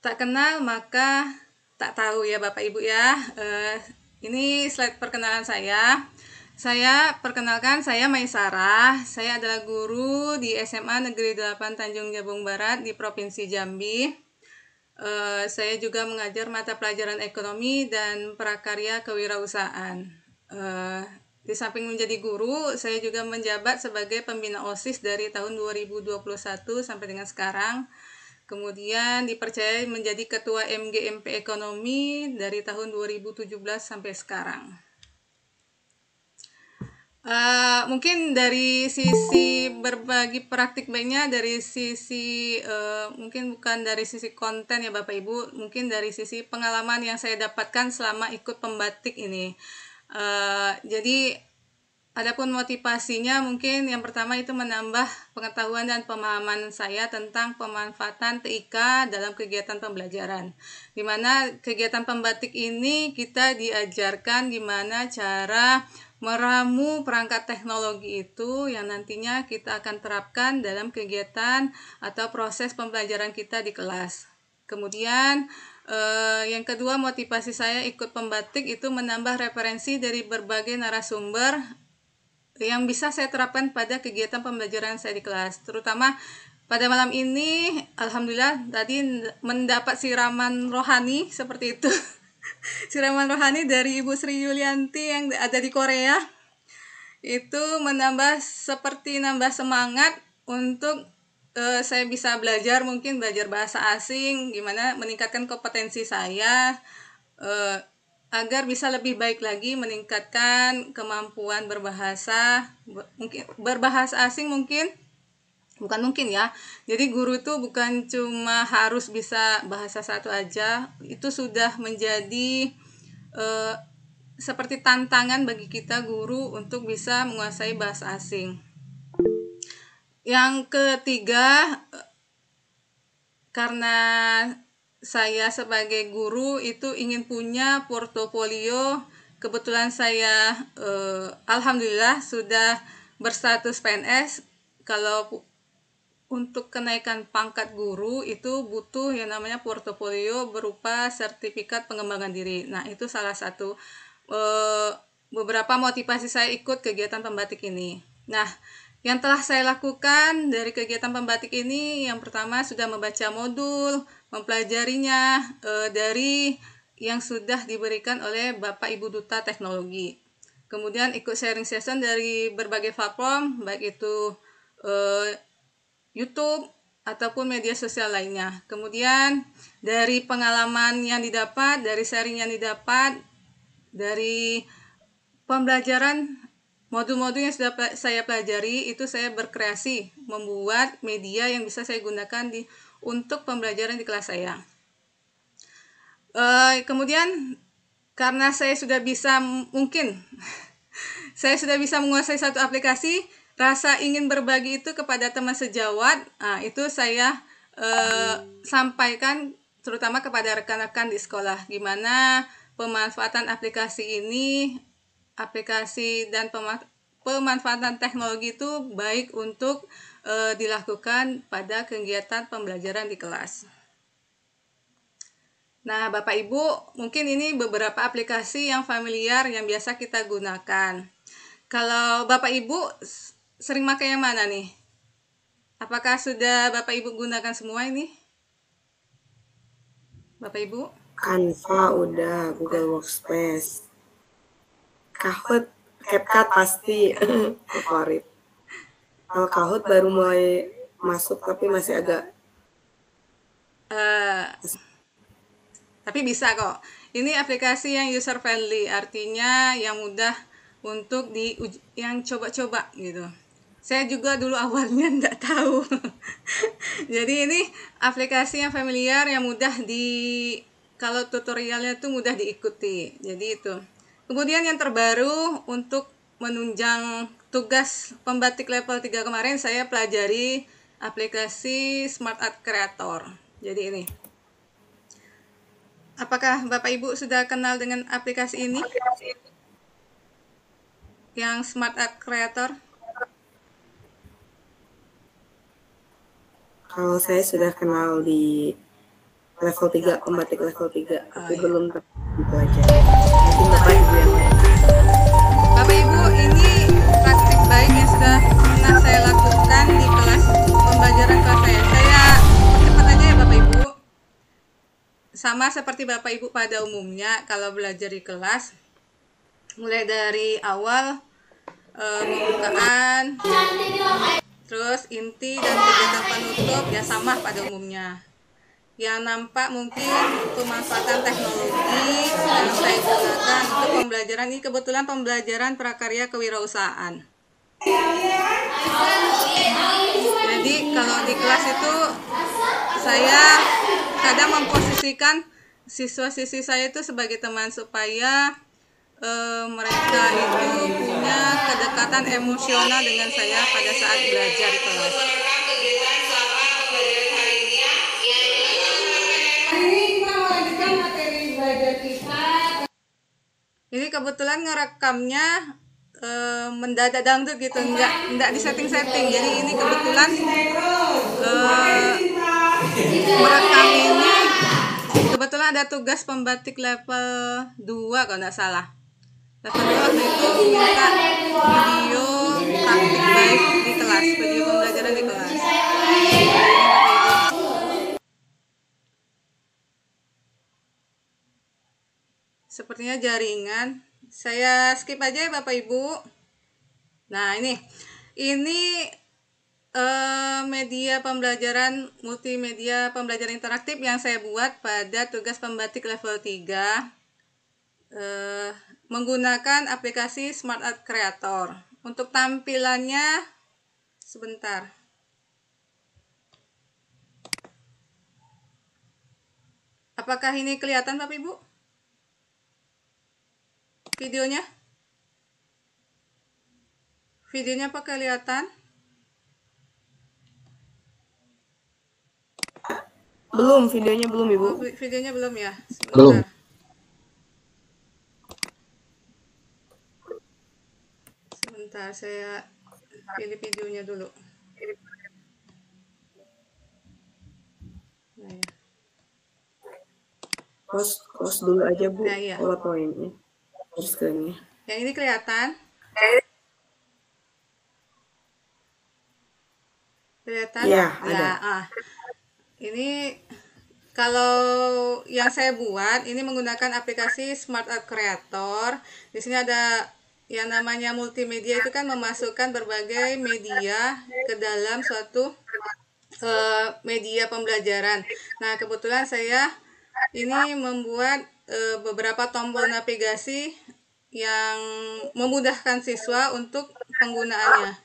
Tak kenal maka tak tahu ya Bapak Ibu ya. Ini slide perkenalan saya. Saya perkenalkan, saya Maisarah. Saya adalah guru di SMA Negeri 8 Tanjung Jabung Barat di Provinsi Jambi. Saya juga mengajar mata pelajaran ekonomi dan prakarya kewirausahaan. Di samping menjadi guru, saya juga menjabat sebagai pembina OSIS dari tahun 2021 sampai dengan sekarang. Kemudian dipercaya menjadi Ketua MGMP Ekonomi dari tahun 2017 sampai sekarang. Mungkin dari sisi berbagi praktik baiknya, dari sisi mungkin bukan dari sisi konten ya Bapak Ibu, mungkin dari sisi pengalaman yang saya dapatkan selama ikut pembatik ini. Jadi Adapun motivasinya mungkin yang pertama itu menambah pengetahuan dan pemahaman saya tentang pemanfaatan TIK dalam kegiatan pembelajaran. Di mana kegiatan pembatik ini kita diajarkan gimana cara meramu perangkat teknologi itu yang nantinya kita akan terapkan dalam kegiatan atau proses pembelajaran kita di kelas. Kemudian yang kedua, motivasi saya ikut pembatik itu menambah referensi dari berbagai narasumber yang bisa saya terapkan pada kegiatan pembelajaran saya di kelas. Terutama pada malam ini, alhamdulillah tadi mendapat siraman rohani seperti itu. Siraman rohani dari Ibu Sri Yulianti yang ada di Korea. Itu seperti nambah semangat untuk saya bisa belajar, mungkin belajar bahasa asing, gimana meningkatkan kompetensi saya, agar bisa lebih baik lagi meningkatkan kemampuan berbahasa, mungkin berbahasa asing bukan mungkin ya. Jadi guru itu bukan cuma harus bisa bahasa satu aja, itu sudah menjadi seperti tantangan bagi kita guru untuk bisa menguasai bahasa asing. Yang ketiga, karena saya sebagai guru itu ingin punya portofolio. Kebetulan saya alhamdulillah sudah berstatus PNS. Kalau untuk kenaikan pangkat guru itu butuh yang namanya portofolio berupa sertifikat pengembangan diri. Nah, itu salah satu beberapa motivasi saya ikut kegiatan pembatik ini. Nah, yang telah saya lakukan dari kegiatan pembatik ini, yang pertama sudah membaca modul, mempelajarinya dari yang sudah diberikan oleh Bapak Ibu Duta Teknologi. Kemudian ikut sharing session dari berbagai platform, baik itu YouTube ataupun media sosial lainnya. Kemudian dari pengalaman yang didapat, dari sharing yang didapat, dari pembelajaran modul-modul yang sudah saya pelajari, itu saya berkreasi membuat media yang bisa saya gunakan untuk pembelajaran di kelas saya. Kemudian karena saya sudah bisa menguasai satu aplikasi, rasa ingin berbagi itu kepada teman sejawat, itu saya sampaikan terutama kepada rekan-rekan di sekolah, gimana pemanfaatan aplikasi ini, aplikasi dan pemanfaatan teknologi itu baik untuk dilakukan pada kegiatan pembelajaran di kelas. Nah, Bapak Ibu, mungkin ini beberapa aplikasi yang familiar yang biasa kita gunakan. Kalau Bapak Ibu sering pakai yang mana nih? Apakah sudah Bapak Ibu gunakan semua ini? Bapak Ibu?
Canva udah, Google Workspace. Kahoot, CapCut pasti favorit. Kalau Kahoot baru mulai masuk tapi masih agak.
Tapi bisa kok. Ini aplikasi yang user friendly, artinya yang mudah untuk yang coba-coba gitu. Saya juga dulu awalnya nggak tahu. Jadi ini aplikasi yang familiar, yang mudah kalau tutorialnya tuh mudah diikuti. Jadi itu. Kemudian yang terbaru untuk menunjang tugas pembatik level 3 kemarin, saya pelajari aplikasi Smart Art Creator. Jadi ini. Apakah Bapak Ibu sudah kenal dengan aplikasi ini? Yang Smart Art Creator?
Kalau saya sudah kenal di level 3, pembatik level 3, tapi belum dipelajari. Mungkin Bapak Ibu yang
Bapak Ibu, ini praktik baik yang sudah pernah saya lakukan di kelas pembelajaran kelas saya. Saya cepat aja ya Bapak Ibu. Sama seperti Bapak Ibu pada umumnya, kalau belajar di kelas, mulai dari awal pembukaan, terus inti dan kegiatan penutup ya sama pada umumnya. Yang nampak mungkin pemanfaatan teknologi yang saya gunakan untuk pembelajaran ini, kebetulan pembelajaran prakarya kewirausahaan. Jadi kalau di kelas itu saya kadang memposisikan siswa-siswi saya itu sebagai teman supaya mereka itu punya kedekatan emosional dengan saya pada saat belajar di kelas. Ini kebetulan ngerekamnya mendadak dangdut gitu, enggak di setting-setting. Jadi ini kebetulan merekam ini kebetulan ada tugas pembatik level 2 kalau nggak salah. Level 2 waktu itu minta video praktik baik di kelas, video pembelajaran di kelas. Sepertinya jaringan. Saya skip aja ya Bapak Ibu. Nah, ini media pembelajaran multimedia pembelajaran interaktif yang saya buat pada tugas pembatik level 3 menggunakan aplikasi Smart Art Creator. Untuk tampilannya sebentar. Apakah ini kelihatan Bapak Ibu? Videonya apa kelihatan?
Belum, videonya belum Ibu.
Oh, videonya belum ya? Sebentar.
Belum.
Sebentar, saya pilih videonya dulu. Nah, ya.
Close dulu aja Bu.
Nah, iya.
PowerPoint-nya. Screen-nya.
Yang ini kelihatan? Kelihatan?
Iya,
Ya,
ada.
Ini kalau yang saya buat ini menggunakan aplikasi Smart Art Creator. Di sini ada yang namanya multimedia, itu kan memasukkan berbagai media ke dalam suatu media pembelajaran. Nah, kebetulan saya ini membuat beberapa tombol navigasi yang memudahkan siswa untuk penggunaannya.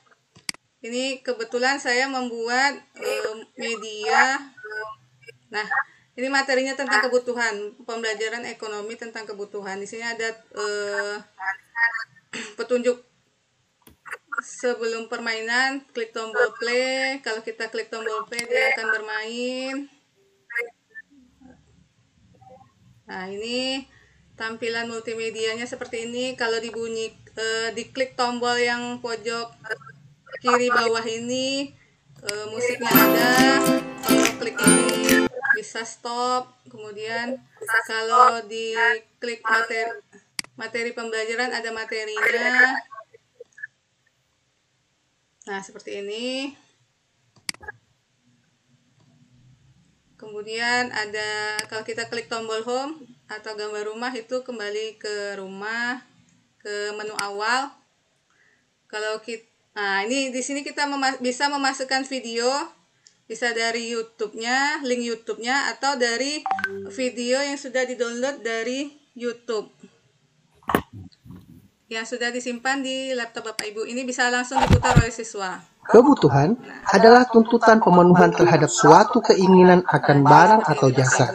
Ini kebetulan saya membuat media. Nah, ini materinya tentang kebutuhan pembelajaran ekonomi tentang kebutuhan. Di sini ada petunjuk sebelum permainan, klik tombol play. Kalau kita klik tombol play, dia akan bermain. Nah, ini tampilan multimedianya seperti ini. Kalau diklik tombol yang pojok kiri bawah ini, musiknya ada. Kalau klik ini bisa stop. Kemudian kalau diklik materi pembelajaran, ada materinya. Nah, seperti ini. Kemudian ada, kalau kita klik tombol home atau gambar rumah, itu kembali ke rumah, ke menu awal. Kalau kita, nah ini di sini kita bisa memasukkan video, bisa dari YouTube-nya, link YouTube-nya, atau dari video yang sudah di-download dari YouTube, yang sudah disimpan di laptop Bapak Ibu. Ini bisa langsung diputar oleh siswa.
Kebutuhan adalah tuntutan pemenuhan terhadap suatu keinginan akan barang atau jasa.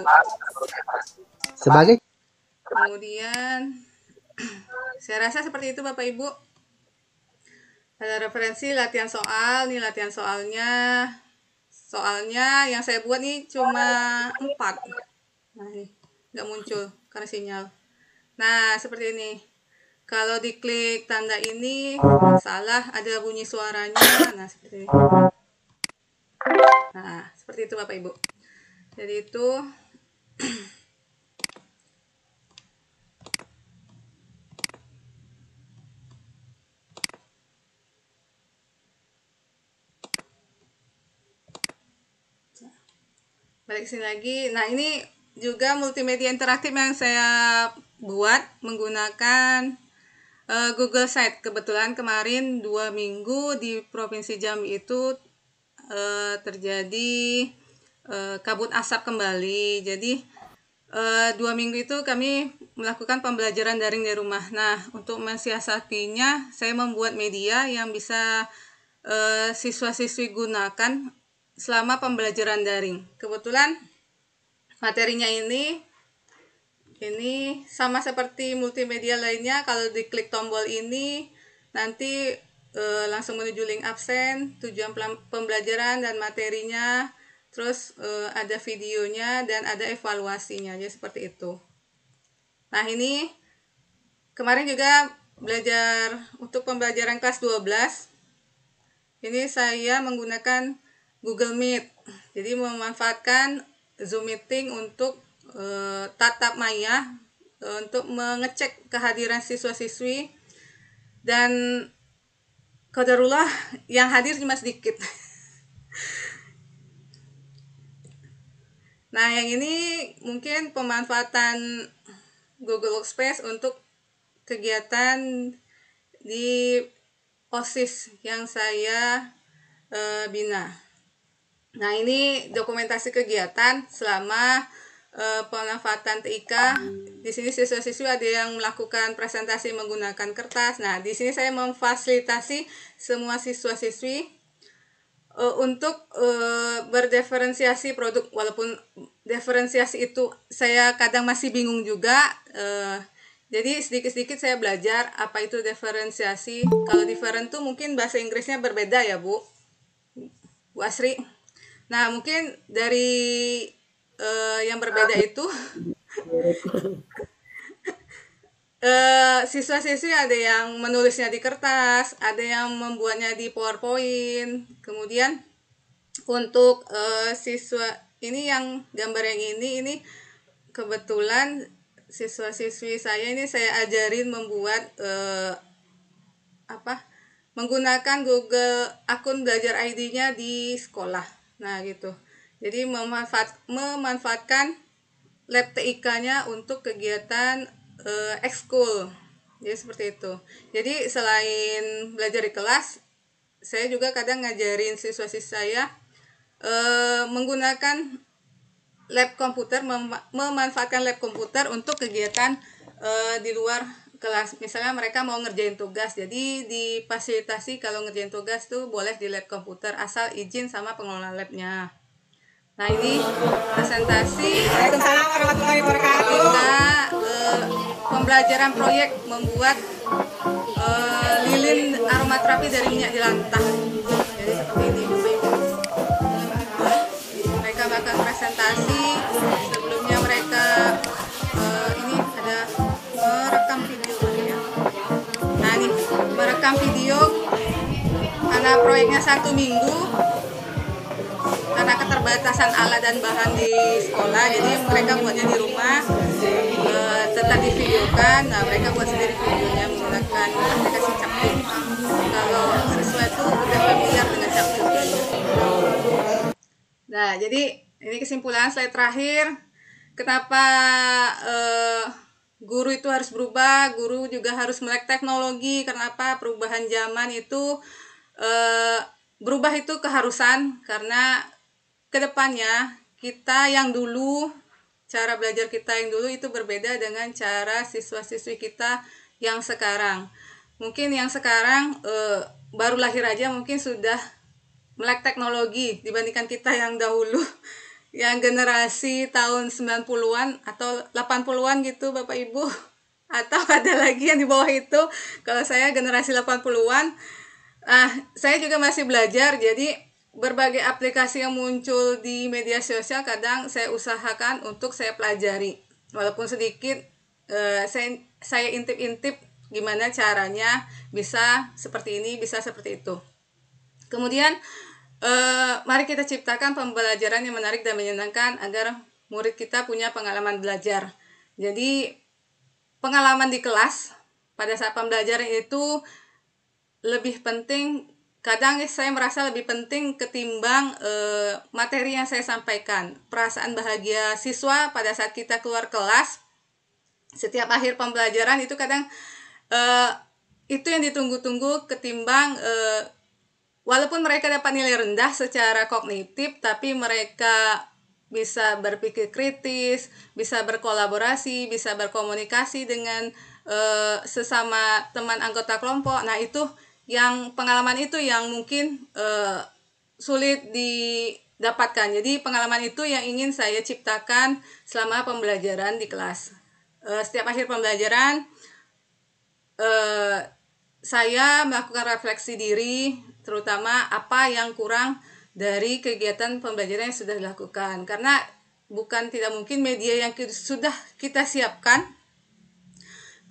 Kemudian, saya rasa seperti itu Bapak Ibu. Ada referensi latihan soal, nih latihan soalnya. Soalnya yang saya buat nih cuma 4. Nah, ini nggak muncul karena sinyal. Nah, seperti ini. Kalau diklik tanda ini, salah, ada bunyi suaranya. Nah, seperti ini. Nah, seperti itu Bapak Ibu. Jadi itu balik sini lagi. Nah, ini juga multimedia interaktif yang saya buat menggunakan Google Site. Kebetulan kemarin 2 minggu di Provinsi Jambi itu terjadi kabut asap kembali. Jadi 2 minggu itu kami melakukan pembelajaran daring di rumah. Nah, untuk mensiasatinya, saya membuat media yang bisa siswa-siswi gunakan selama pembelajaran daring. Kebetulan materinya ini ini sama seperti multimedia lainnya, kalau diklik tombol ini nanti langsung menuju link absen, tujuan pembelajaran dan materinya, terus ada videonya dan ada evaluasinya, jadi seperti itu. Nah, ini kemarin juga belajar untuk pembelajaran kelas 12. Ini saya menggunakan Google Meet. Jadi memanfaatkan Zoom Meeting untuk tatap maya untuk mengecek kehadiran siswa-siswi, dan qadarullah yang hadir cuma sedikit. Nah, yang ini mungkin pemanfaatan Google Workspace untuk kegiatan di OSIS yang saya bina. Nah, ini dokumentasi kegiatan selama pemanfaatan TIK. Di sini siswa-siswi ada yang melakukan presentasi menggunakan kertas. Nah, di sini saya memfasilitasi semua siswa-siswi untuk berdiferensiasi produk, walaupun diferensiasi itu saya kadang masih bingung juga. Jadi sedikit-sedikit saya belajar apa itu diferensiasi. Kalau different tuh mungkin bahasa Inggrisnya berbeda ya Bu Asri. Nah, mungkin dari yang berbeda itu siswa-siswi ada yang menulisnya di kertas, ada yang membuatnya di PowerPoint. Kemudian untuk siswa ini yang gambar yang ini kebetulan siswa-siswi saya ini saya ajarin membuat menggunakan Google akun belajar ID-nya di sekolah. Nah, gitu. Jadi memanfaatkan lab TIK-nya untuk kegiatan ekskul. Jadi seperti itu. Jadi selain belajar di kelas, saya juga kadang ngajarin siswa-siswi saya menggunakan lab komputer, memanfaatkan lab komputer untuk kegiatan di luar kelas. Misalnya mereka mau ngerjain tugas, jadi difasilitasi kalau ngerjain tugas tuh boleh di lab komputer asal izin sama pengelola labnya. Nah, ini presentasi. Waalaikumsalam warahmatullahi wabarakatuh. Juga pembelajaran proyek membuat lilin aromaterapi dari minyak jelantah. Jadi seperti ini, mereka bakal presentasi. Sebelumnya mereka ini ada merekam video ya. Nah, ini merekam video karena proyeknya 1 minggu. Karena keterbatasan alat dan bahan di sekolah, jadi mereka buatnya di rumah, tetap divideokan. Nah, mereka buat sendiri videonya menggunakan aplikasi Capcut. Kalau siswa itu udah familiar dengan Capcut. Nah, jadi ini kesimpulan slide terakhir. Kenapa guru itu harus berubah? Guru juga harus melek teknologi. Kenapa perubahan zaman itu berubah itu keharusan, karena kedepannya kita yang dulu, cara belajar kita yang dulu itu berbeda dengan cara siswa-siswi kita yang sekarang. Mungkin yang sekarang baru lahir aja mungkin sudah melek teknologi dibandingkan kita yang dahulu, yang generasi tahun 90-an atau 80-an gitu Bapak Ibu, atau ada lagi yang di bawah itu. Kalau saya generasi 80-an. Saya juga masih belajar, jadi berbagai aplikasi yang muncul di media sosial kadang saya usahakan untuk saya pelajari. Walaupun sedikit, saya intip-intip gimana caranya bisa seperti ini, bisa seperti itu. Kemudian, mari kita ciptakan pembelajaran yang menarik dan menyenangkan agar murid kita punya pengalaman belajar. Jadi, pengalaman di kelas pada saat pembelajaran itu lebih penting. Kadang saya merasa lebih penting ketimbang materi yang saya sampaikan. Perasaan bahagia siswa pada saat kita keluar kelas, setiap akhir pembelajaran itu kadang itu yang ditunggu-tunggu ketimbang walaupun mereka dapat nilai rendah secara kognitif, tapi mereka bisa berpikir kritis, bisa berkolaborasi, bisa berkomunikasi dengan sesama teman anggota kelompok. Nah, itu yang pengalaman itu yang mungkin sulit didapatkan. Jadi pengalaman itu yang ingin saya ciptakan selama pembelajaran di kelas. setiap akhir pembelajaran saya melakukan refleksi diri, terutama apa yang kurang dari kegiatan pembelajaran yang sudah dilakukan. Karena bukan tidak mungkin media yang sudah kita siapkan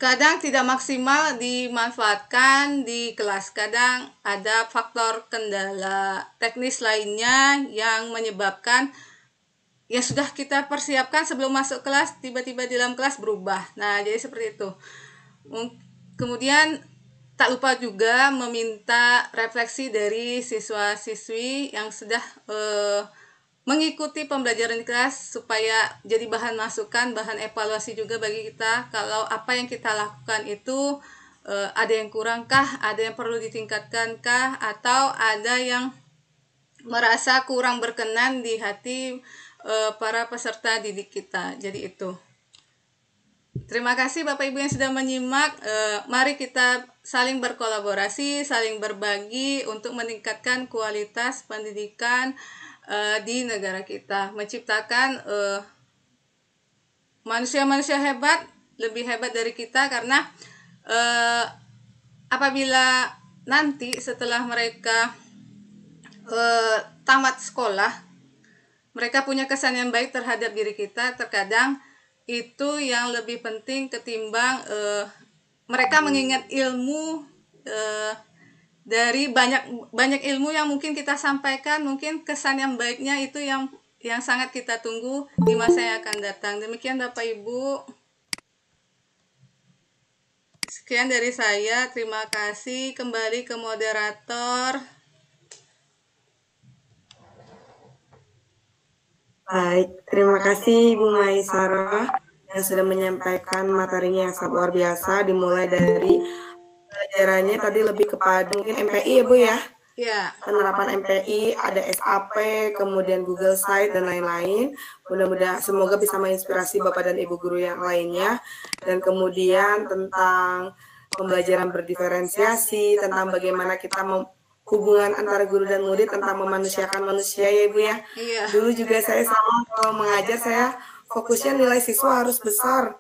kadang tidak maksimal dimanfaatkan di kelas. Kadang ada faktor kendala teknis lainnya yang menyebabkan yang sudah kita persiapkan sebelum masuk kelas tiba-tiba di dalam kelas berubah. Nah, jadi seperti itu. Kemudian tak lupa juga meminta refleksi dari siswa-siswi yang sudah mengikuti pembelajaran di kelas supaya jadi bahan masukan, bahan evaluasi juga bagi kita kalau apa yang kita lakukan itu ada yang kurangkah, ada yang perlu ditingkatkankah, atau ada yang merasa kurang berkenan di hati para peserta didik kita. Jadi itu. Terima kasih Bapak Ibu yang sudah menyimak. Mari kita saling berkolaborasi, saling berbagi untuk meningkatkan kualitas pendidikan di negara kita, menciptakan manusia-manusia hebat, lebih hebat dari kita, karena apabila nanti setelah mereka tamat sekolah, mereka punya kesan yang baik terhadap diri kita. Terkadang itu yang lebih penting ketimbang mereka mengingat ilmu dari banyak ilmu yang mungkin kita sampaikan, mungkin kesan yang baiknya itu yang sangat kita tunggu di masa yang akan datang. Demikian Bapak Ibu. Sekian dari saya. Terima kasih. Kembali ke moderator.
Baik, terima kasih Ibu Maisarah yang sudah menyampaikan materinya yang sangat luar biasa, dimulai dari pelajarannya tadi lebih kepada mungkin MPI ya Bu ya?
Ya.
Penerapan MPI, ada SAP, kemudian Google Site dan lain-lain. Mudah-mudahan semoga bisa menginspirasi Bapak dan Ibu guru yang lainnya. Dan kemudian tentang pembelajaran berdiferensiasi, tentang bagaimana kita hubungan antara guru dan murid, tentang memanusiakan manusia ya Ibu ya.
Iya.
Dulu juga saya sama kalau mengajar, saya fokusnya nilai siswa harus besar.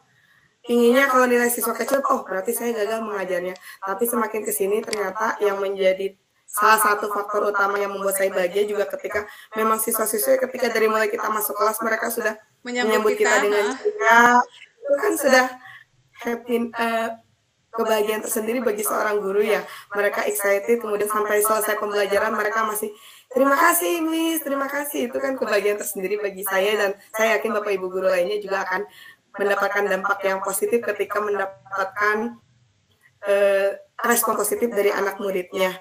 Inginnya kalau nilai siswa kecil, oh berarti saya gagal mengajarnya. Tapi semakin kesini ternyata yang menjadi salah satu faktor utama yang membuat saya bahagia juga ketika memang siswa-siswa ketika dari mulai kita masuk kelas mereka sudah menyambut kita dengan ceria. Itu kan sudah happy, kebahagiaan tersendiri bagi seorang guru ya. Mereka excited, kemudian sampai selesai pembelajaran mereka masih terima kasih Miss, terima kasih. Itu kan kebahagiaan tersendiri bagi saya, dan saya yakin Bapak Ibu guru lainnya juga akan mendapatkan dampak yang positif ketika mendapatkan respon positif dari anak muridnya.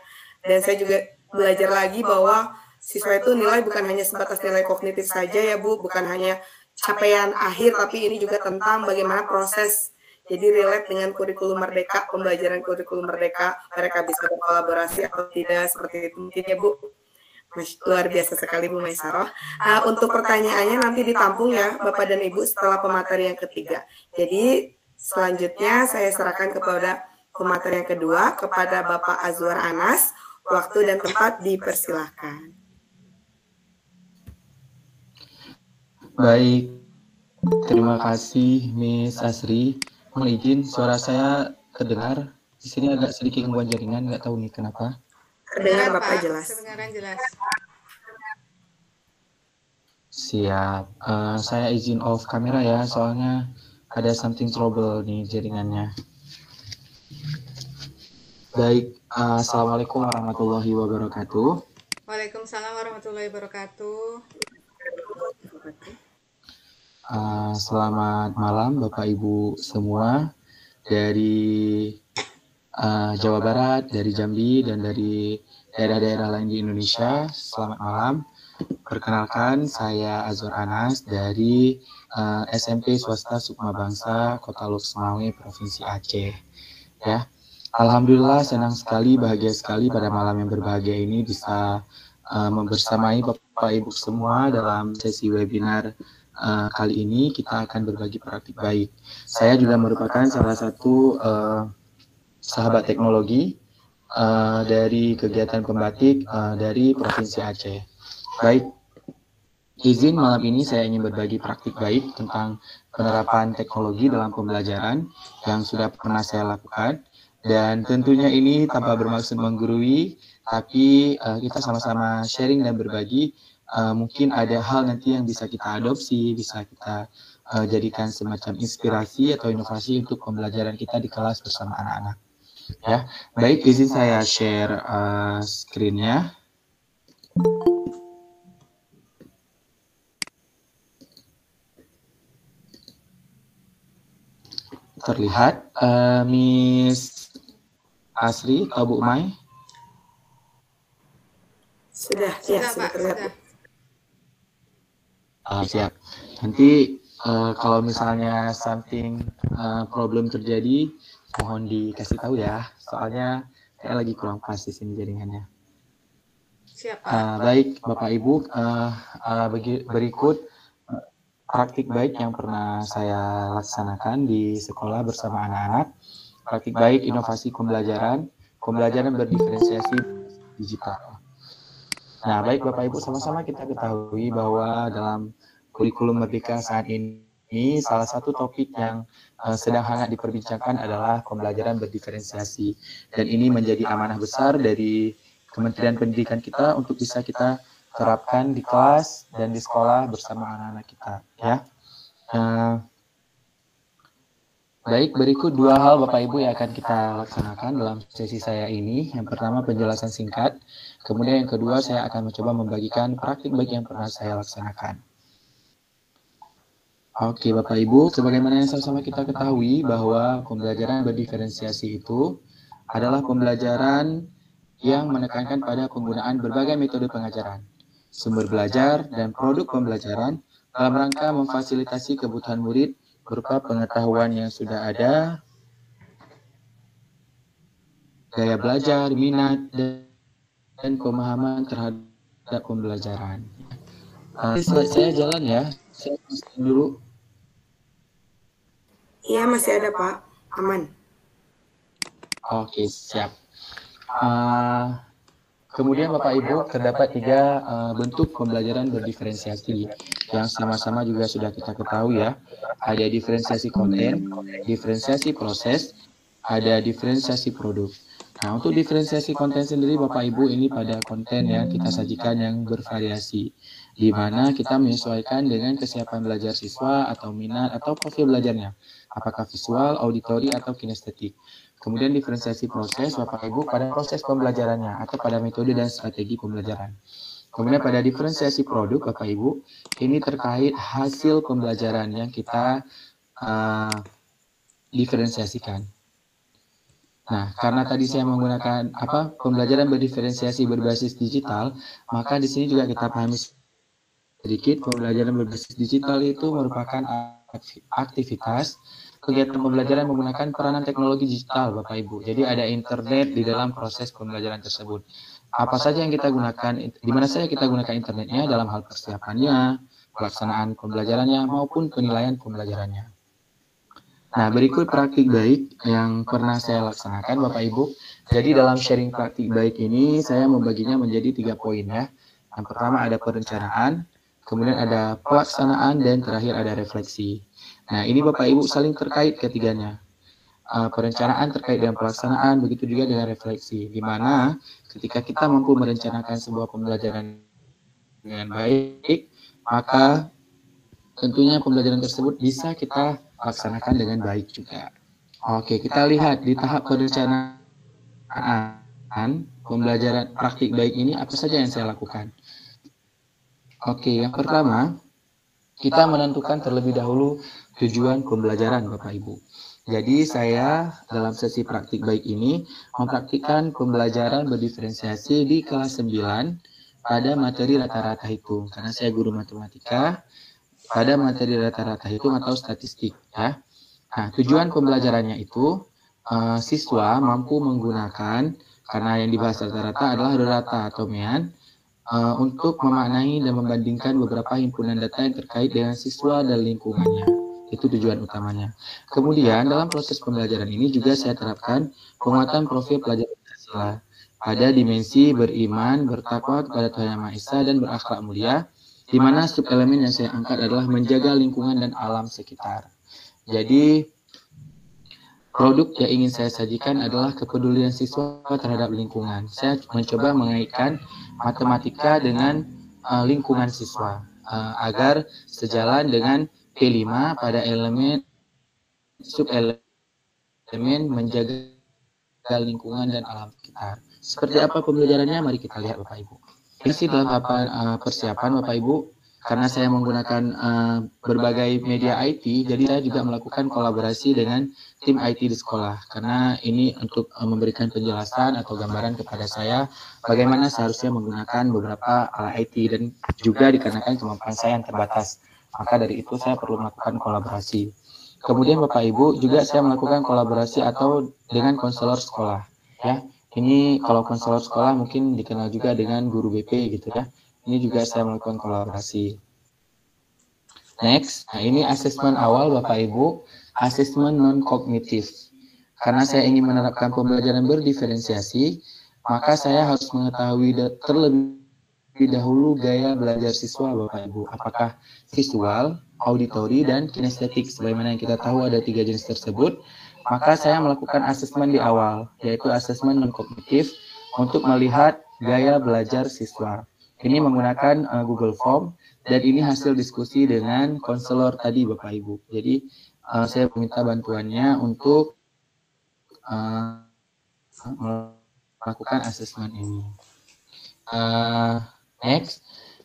Dan saya juga belajar lagi bahwa siswa itu nilai bukan hanya sebatas nilai kognitif saja ya Bu, bukan hanya capaian akhir, tapi ini juga tentang bagaimana proses. Jadi relate dengan kurikulum merdeka, pembelajaran kurikulum merdeka, mereka bisa berkolaborasi atau tidak, seperti itu mungkin ya Bu. Luar biasa sekali Bu Maisarah. Untuk pertanyaannya nanti ditampung ya Bapak dan Ibu setelah pemateri yang ketiga. Jadi selanjutnya saya serahkan kepada pemateri yang kedua, kepada Bapak Azwar Anas. Waktu dan tempat dipersilahkan.
Baik, terima kasih Miss Asri. Mohon izin, suara saya kedengar. Di sini agak sedikit gangguan jaringan, nggak tahu nih kenapa.
Kedengar Bapak jelas.
Kedengaran jelas.
Siap. Saya izin off kamera ya, soalnya ada something trouble nih jaringannya. Baik, Assalamualaikum warahmatullahi wabarakatuh.
Waalaikumsalam warahmatullahi wabarakatuh.
Selamat malam Bapak Ibu semua dari Jawa Barat, dari Jambi, dan dari daerah-daerah lain di Indonesia. Selamat malam. Perkenalkan, saya Azwar Anas dari SMP Swasta Sukma Bangsa, Kota Lukmawe, Provinsi Aceh. Ya, alhamdulillah senang sekali, bahagia sekali pada malam yang berbahagia ini bisa membersamai Bapak Ibu semua dalam sesi webinar kali ini. Kita akan berbagi praktik baik. Saya juga merupakan salah satu sahabat teknologi dari kegiatan pembatik dari Provinsi Aceh. Baik, izin malam ini saya ingin berbagi praktik baik tentang penerapan teknologi dalam pembelajaran yang sudah pernah saya lakukan. Dan tentunya ini tanpa bermaksud menggurui, tapi kita sama-sama sharing dan berbagi. Mungkin ada hal nanti yang bisa kita adopsi, bisa kita jadikan semacam inspirasi atau inovasi untuk pembelajaran kita di kelas bersama anak-anak. Ya, baik, izin saya share screen-nya. Terlihat, Miss Asri atau Bu Mai?
Sudah, ya, sudah terlihat.
Siap. Nanti kalau misalnya something problem terjadi, mohon dikasih tahu ya. Soalnya saya lagi kurang pas di sini jaringannya.
Siap.
Baik, Bapak Ibu, berikut praktik baik yang pernah saya laksanakan di sekolah bersama anak-anak. Praktik baik inovasi pembelajaran berdiferensiasi digital. Nah, baik Bapak Ibu, sama-sama kita ketahui bahwa dalam kurikulum Merdeka saat ini salah satu topik yang sedang hangat diperbincangkan adalah pembelajaran berdiferensiasi. Dan ini menjadi amanah besar dari Kementerian Pendidikan kita untuk bisa kita terapkan di kelas dan di sekolah bersama anak-anak kita, ya. Baik, berikut dua hal Bapak Ibu yang akan kita laksanakan dalam sesi saya ini. Yang pertama penjelasan singkat, kemudian yang kedua saya akan mencoba membagikan praktik baik yang pernah saya laksanakan. Oke Bapak Ibu, sebagaimana yang sama-sama kita ketahui bahwa pembelajaran berdiferensiasi itu adalah pembelajaran yang menekankan pada penggunaan berbagai metode pengajaran, sumber belajar, dan produk pembelajaran dalam rangka memfasilitasi kebutuhan murid berupa pengetahuan yang sudah ada, gaya belajar, minat, dan pemahaman terhadap pembelajaran. Saya jalan ya, saya dulu.
Iya, masih ada Pak, aman.
Oke, siap. Kemudian Bapak Ibu, terdapat 3 bentuk pembelajaran berdiferensiasi yang sama-sama juga sudah kita ketahui ya. Ada diferensiasi konten, diferensiasi proses, ada diferensiasi produk. Nah, untuk diferensiasi konten sendiri Bapak Ibu, ini pada konten yang kita sajikan yang bervariasi, di mana kita menyesuaikan dengan kesiapan belajar siswa atau minat atau profil belajarnya, apakah visual, auditori, atau kinestetik. Kemudian diferensiasi proses Bapak Ibu pada proses pembelajarannya atau pada metode dan strategi pembelajaran. Kemudian pada diferensiasi produk Bapak Ibu, ini terkait hasil pembelajaran yang kita diferensiasikan. Nah, karena tadi saya menggunakan pembelajaran berdiferensiasi berbasis digital, maka di sini juga kita pahami sedikit pembelajaran berbasis digital itu merupakan aktivitas kegiatan pembelajaran menggunakan peranan teknologi digital Bapak Ibu. Jadi ada internet di dalam proses pembelajaran tersebut. Apa saja yang kita gunakan, di mana saja kita gunakan internetnya dalam hal persiapannya, pelaksanaan pembelajarannya maupun penilaian pembelajarannya. Nah, berikut praktik baik yang pernah saya laksanakan Bapak Ibu. Jadi dalam sharing praktik baik ini saya membaginya menjadi 3 poin ya. Yang pertama ada perencanaan, kemudian ada pelaksanaan, dan terakhir ada refleksi. Nah, ini Bapak Ibu saling terkait ketiganya. Perencanaan terkait dengan pelaksanaan, begitu juga dengan refleksi. Di mana ketika kita mampu merencanakan sebuah pembelajaran dengan baik, maka tentunya pembelajaran tersebut bisa kita laksanakan dengan baik juga. Oke, kita lihat di tahap perencanaan pembelajaran praktik baik ini apa saja yang saya lakukan. Oke, yang pertama, kita menentukan terlebih dahulu tujuan pembelajaran Bapak Ibu. Jadi saya dalam sesi praktik baik ini mempraktikkan pembelajaran berdiferensiasi di kelas 9 pada materi rata-rata hitung. Karena saya guru matematika, pada materi rata-rata hitung atau statistik ya. Nah, tujuan pembelajarannya itu siswa mampu menggunakan, karena yang dibahas rata-rata adalah rata atau mean, untuk memaknai dan membandingkan beberapa himpunan data yang terkait dengan siswa dan lingkungannya. Itu tujuan utamanya. Kemudian dalam proses pembelajaran ini juga saya terapkan penguatan profil pelajar Pancasila pada dimensi beriman, bertakwa kepada Tuhan Yang Maha Esa, dan berakhlak mulia, di mana subelemen yang saya angkat adalah menjaga lingkungan dan alam sekitar. Jadi, produk yang ingin saya sajikan adalah kepedulian siswa terhadap lingkungan. Saya mencoba mengaitkan matematika dengan lingkungan siswa agar sejalan dengan P5 pada elemen subelemen menjaga lingkungan dan alam sekitar. Seperti apa pembelajarannya? Mari kita lihat Bapak Ibu. Ini sih dalam persiapan Bapak Ibu, karena saya menggunakan berbagai media IT, jadi saya juga melakukan kolaborasi dengan tim IT di sekolah, karena ini untuk memberikan penjelasan atau gambaran kepada saya bagaimana seharusnya menggunakan beberapa alat IT, dan juga dikarenakan kemampuan saya yang terbatas, maka dari itu saya perlu melakukan kolaborasi. Kemudian Bapak Ibu, juga saya melakukan kolaborasi atau dengan konselor sekolah, ya. Ini kalau konselor sekolah mungkin dikenal juga dengan guru BP gitu ya. Ini juga saya melakukan kolaborasi. Next, nah ini asesmen awal Bapak Ibu, asesmen non-kognitif. Karena saya ingin menerapkan pembelajaran berdiferensiasi, maka saya harus mengetahui terlebih dahulu gaya belajar siswa Bapak Ibu. Apakah visual, auditori, dan kinestetik. Sebagaimana yang kita tahu ada 3 jenis tersebut. Maka saya melakukan asesmen di awal, yaitu asesmen non-kognitif untuk melihat gaya belajar siswa. Ini menggunakan Google Form, dan ini hasil diskusi dengan konselor tadi Bapak Ibu. Jadi saya meminta bantuannya untuk melakukan asesmen ini. Next,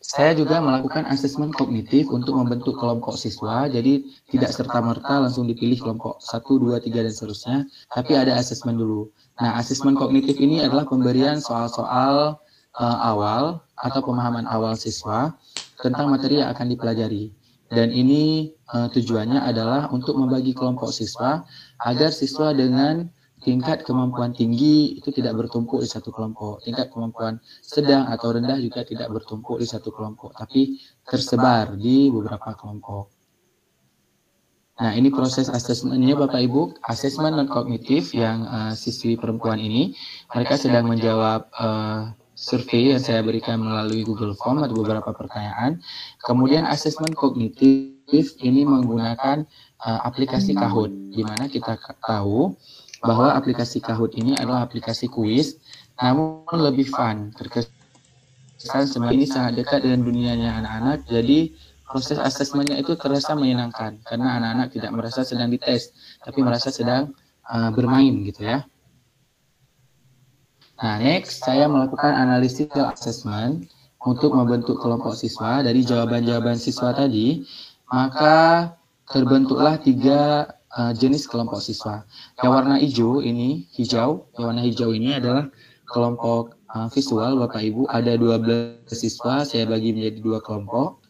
saya juga melakukan asesmen kognitif untuk membentuk kelompok siswa, jadi tidak serta-merta langsung dipilih kelompok 1, 2, 3, dan seterusnya, tapi ada asesmen dulu. Nah, asesmen kognitif ini adalah pemberian soal-soal awal atau pemahaman awal siswa tentang materi yang akan dipelajari. Dan ini tujuannya adalah untuk membagi kelompok siswa agar siswa dengan tingkat kemampuan tinggi itu tidak bertumpuk di satu kelompok. Tingkat kemampuan sedang atau rendah juga tidak bertumpuk di satu kelompok, tapi tersebar di beberapa kelompok. Nah, ini proses asesmennya Bapak Ibu, asesmen non-kognitif yang siswi perempuan ini. Mereka sedang menjawab survei yang saya berikan melalui Google Form, ada beberapa pertanyaan. Kemudian asesmen kognitif ini menggunakan aplikasi Kahoot, di mana kita tahu bahwa aplikasi Kahoot ini adalah aplikasi kuis, namun lebih fun, terkesan sebenarnya ini sangat dekat dengan dunianya anak-anak, jadi proses asesmennya itu terasa menyenangkan, karena anak-anak tidak merasa sedang dites, tapi merasa sedang bermain gitu ya. Nah, next, saya melakukan analisis assessment untuk membentuk kelompok siswa. Dari jawaban-jawaban siswa tadi, maka terbentuklah 3 jenis kelompok siswa. Yang warna hijau ini, yang warna hijau ini adalah kelompok visual Bapak Ibu. Ada 12 siswa, saya bagi menjadi 2 kelompok.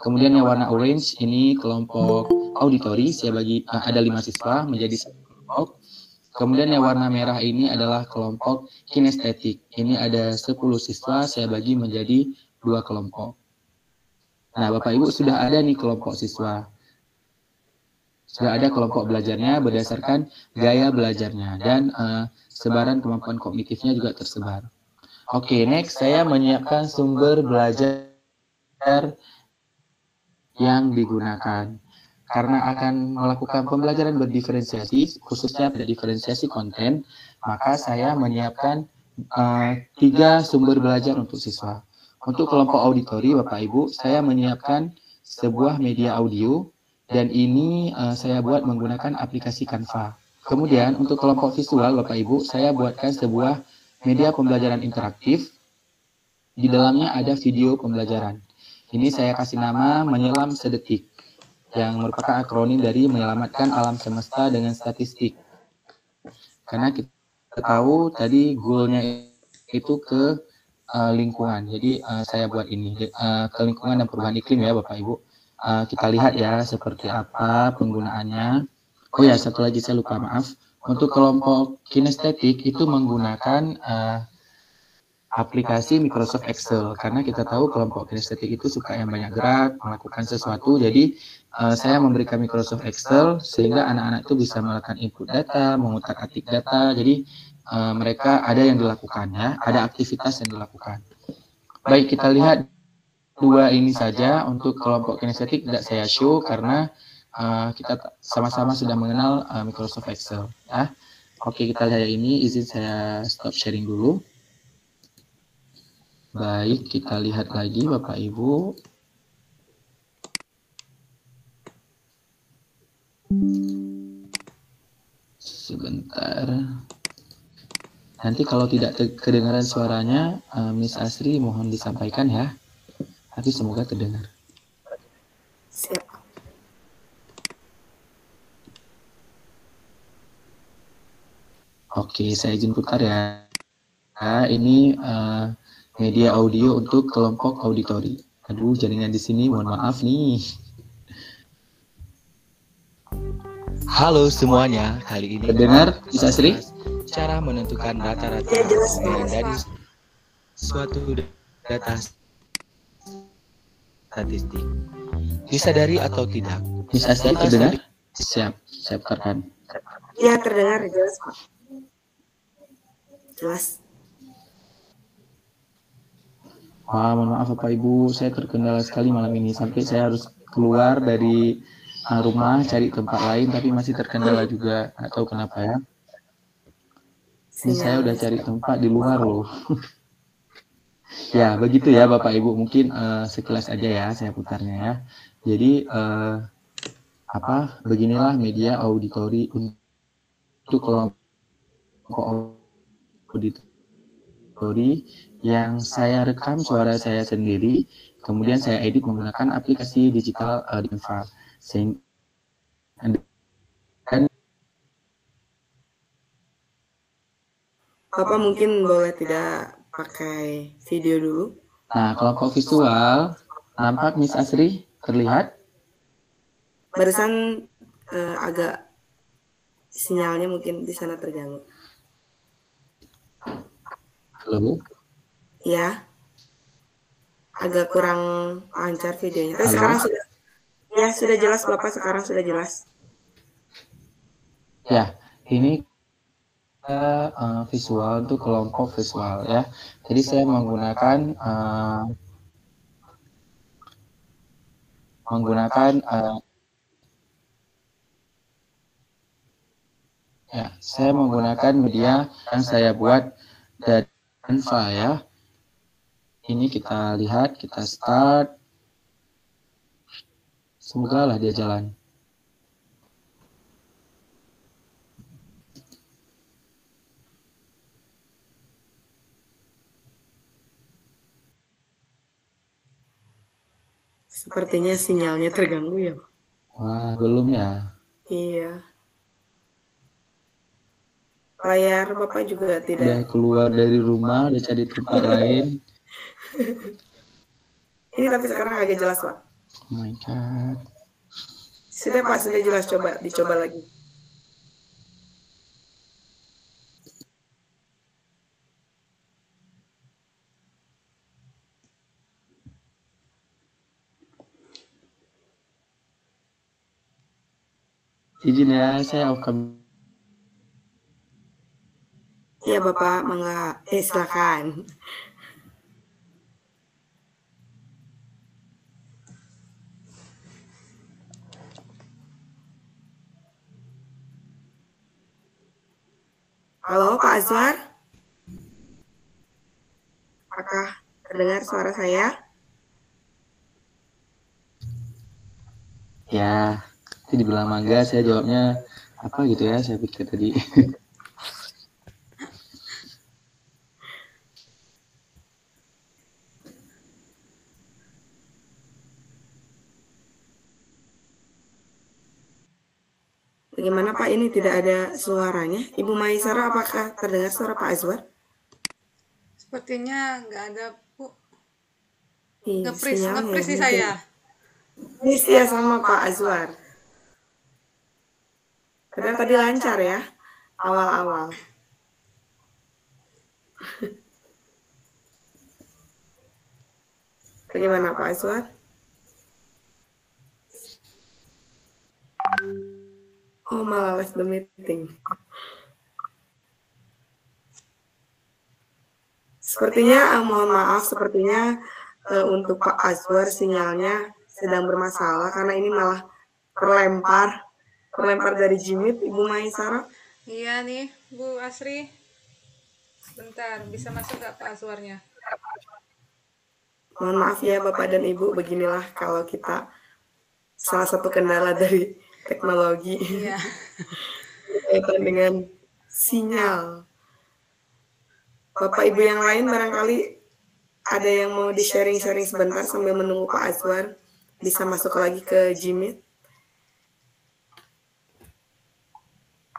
Kemudian yang warna orange ini kelompok auditori, saya bagi ada 5 siswa menjadi 1 kelompok. Kemudian yang warna merah ini adalah kelompok kinestetik. Ini ada 10 siswa, saya bagi menjadi 2 kelompok. Nah, Bapak Ibu sudah ada nih kelompok siswa. Sudah ada kelompok belajarnya berdasarkan gaya belajarnya, dan sebaran kemampuan kognitifnya juga tersebar. Oke, next saya menyiapkan sumber belajar yang digunakan. Karena akan melakukan pembelajaran berdiferensiasi, khususnya pada diferensiasi konten, maka saya menyiapkan 3 sumber belajar untuk siswa. Untuk kelompok auditori, Bapak Ibu, saya menyiapkan sebuah media audio, dan ini saya buat menggunakan aplikasi Canva. Kemudian untuk kelompok visual Bapak Ibu, saya buatkan sebuah media pembelajaran interaktif. Di dalamnya ada video pembelajaran. Ini saya kasih nama Menyelam Sedetik, yang merupakan akronim dari menyelamatkan alam semesta dengan statistik. Karena kita tahu tadi goalnya itu ke lingkungan. Jadi saya buat ini ke lingkungan dan perubahan iklim ya Bapak Ibu. Kita lihat ya seperti apa penggunaannya. Oh ya, satu lagi saya lupa, maaf. Untuk kelompok kinestetik itu menggunakan aplikasi Microsoft Excel, karena kita tahu kelompok kinestetik itu suka yang banyak gerak, melakukan sesuatu. Jadi saya memberikan Microsoft Excel sehingga anak-anak itu bisa melakukan input data, mengutak-atik data. Jadi mereka ada yang dilakukan ya, ada aktivitas yang dilakukan. Baik, kita lihat dua ini saja. Untuk kelompok kinestetik tidak saya show karena kita sama-sama sudah mengenal Microsoft Excel. Ya. Oke, kita lihat ini. Izin saya stop sharing dulu. Baik, kita lihat lagi Bapak Ibu. Sebentar. Nanti kalau tidak kedengaran suaranya, Miss Asri mohon disampaikan ya. Tapi semoga terdengar.
Siap.
Oke, saya izin putar ya. Ini media audio untuk kelompok auditori. Aduh, jaringan di sini, mohon maaf nih. Halo semuanya, kali ini terdengar Miss Asri? Cara menentukan rata-rata nilai dari suatu data statistik. Disadari atau tidak? Miss Asri terdengar? Siap, saya putarkan.
Ya, terdengar jelas, Pak. Jelas.
Wah, mohon maaf Bapak Ibu, saya terkendala sekali malam ini. Sampai saya harus keluar dari rumah, cari tempat lain, tapi masih terkendala juga. Nggak tahu kenapa ya. Ini saya udah cari tempat di luar loh. Ya, begitu ya Bapak Ibu. Mungkin sekilas aja ya saya putarnya ya. Jadi, beginilah media auditori untuk kelompok auditori yang saya rekam suara saya sendiri, kemudian saya edit menggunakan aplikasi digital Canva.
Bapak mungkin boleh tidak pakai video dulu.
Nah, kelompok visual nampak Miss Asri terlihat?
Barusan agak sinyalnya mungkin di sana terganggu.
Halo?
Ya, agak kurang lancar videonya. Tapi
Halo?
sekarang sudah jelas Bapak, sekarang sudah jelas.
Ya, ini visual untuk kelompok visual ya. Jadi saya menggunakan saya menggunakan media yang saya buat dari Canva ya. Ini kita lihat, kita start. Semoga lah dia jalan.
Sepertinya sinyalnya terganggu ya, Pak.
Wah, belum ya?
Iya. Layar Bapak juga
Udah
tidak.
keluar dari rumah, udah cari tempat lain.
Ini tapi sekarang agak jelas, Pak.
Oh my God.
Sudah Pak, sudah jelas. Dicoba lagi.
Izin ya, saya akan.
Iya Bapak, mangga. Silakan. Halo Pak Azwar? Apakah terdengar suara saya?
Ya, nanti dibilang mangga, saya jawabnya apa gitu ya, saya pikir tadi.
Bagaimana Pak, ini tidak ada suaranya? Ibu Maisara, apakah terdengar suara Pak Azwar?
Sepertinya nggak ada, Bu.
Sinyalnya
Nge-freeze di
mungkin.
saya.
Ini ya sama Pak Azwar. Padahal tadi lancar ya, awal-awal. Bagaimana Pak Azwar? Oh, malah left the meeting. Sepertinya, mohon maaf, sepertinya untuk Pak Azwar sinyalnya sedang bermasalah karena ini malah terlempar dari Jimit, Ibu Maisara.
Iya nih, Bu Asri. Bentar, bisa masuk nggak Pak Azwarnya?
Mohon maaf ya Bapak dan Ibu, beginilah kalau kita salah satu kendala dari teknologi.
Iya.
Berkaitan dengan sinyal. Bapak Ibu yang lain barangkali ada yang mau di-sharing-sharing sebentar sambil menunggu Pak Azwar bisa masuk lagi ke Jimit.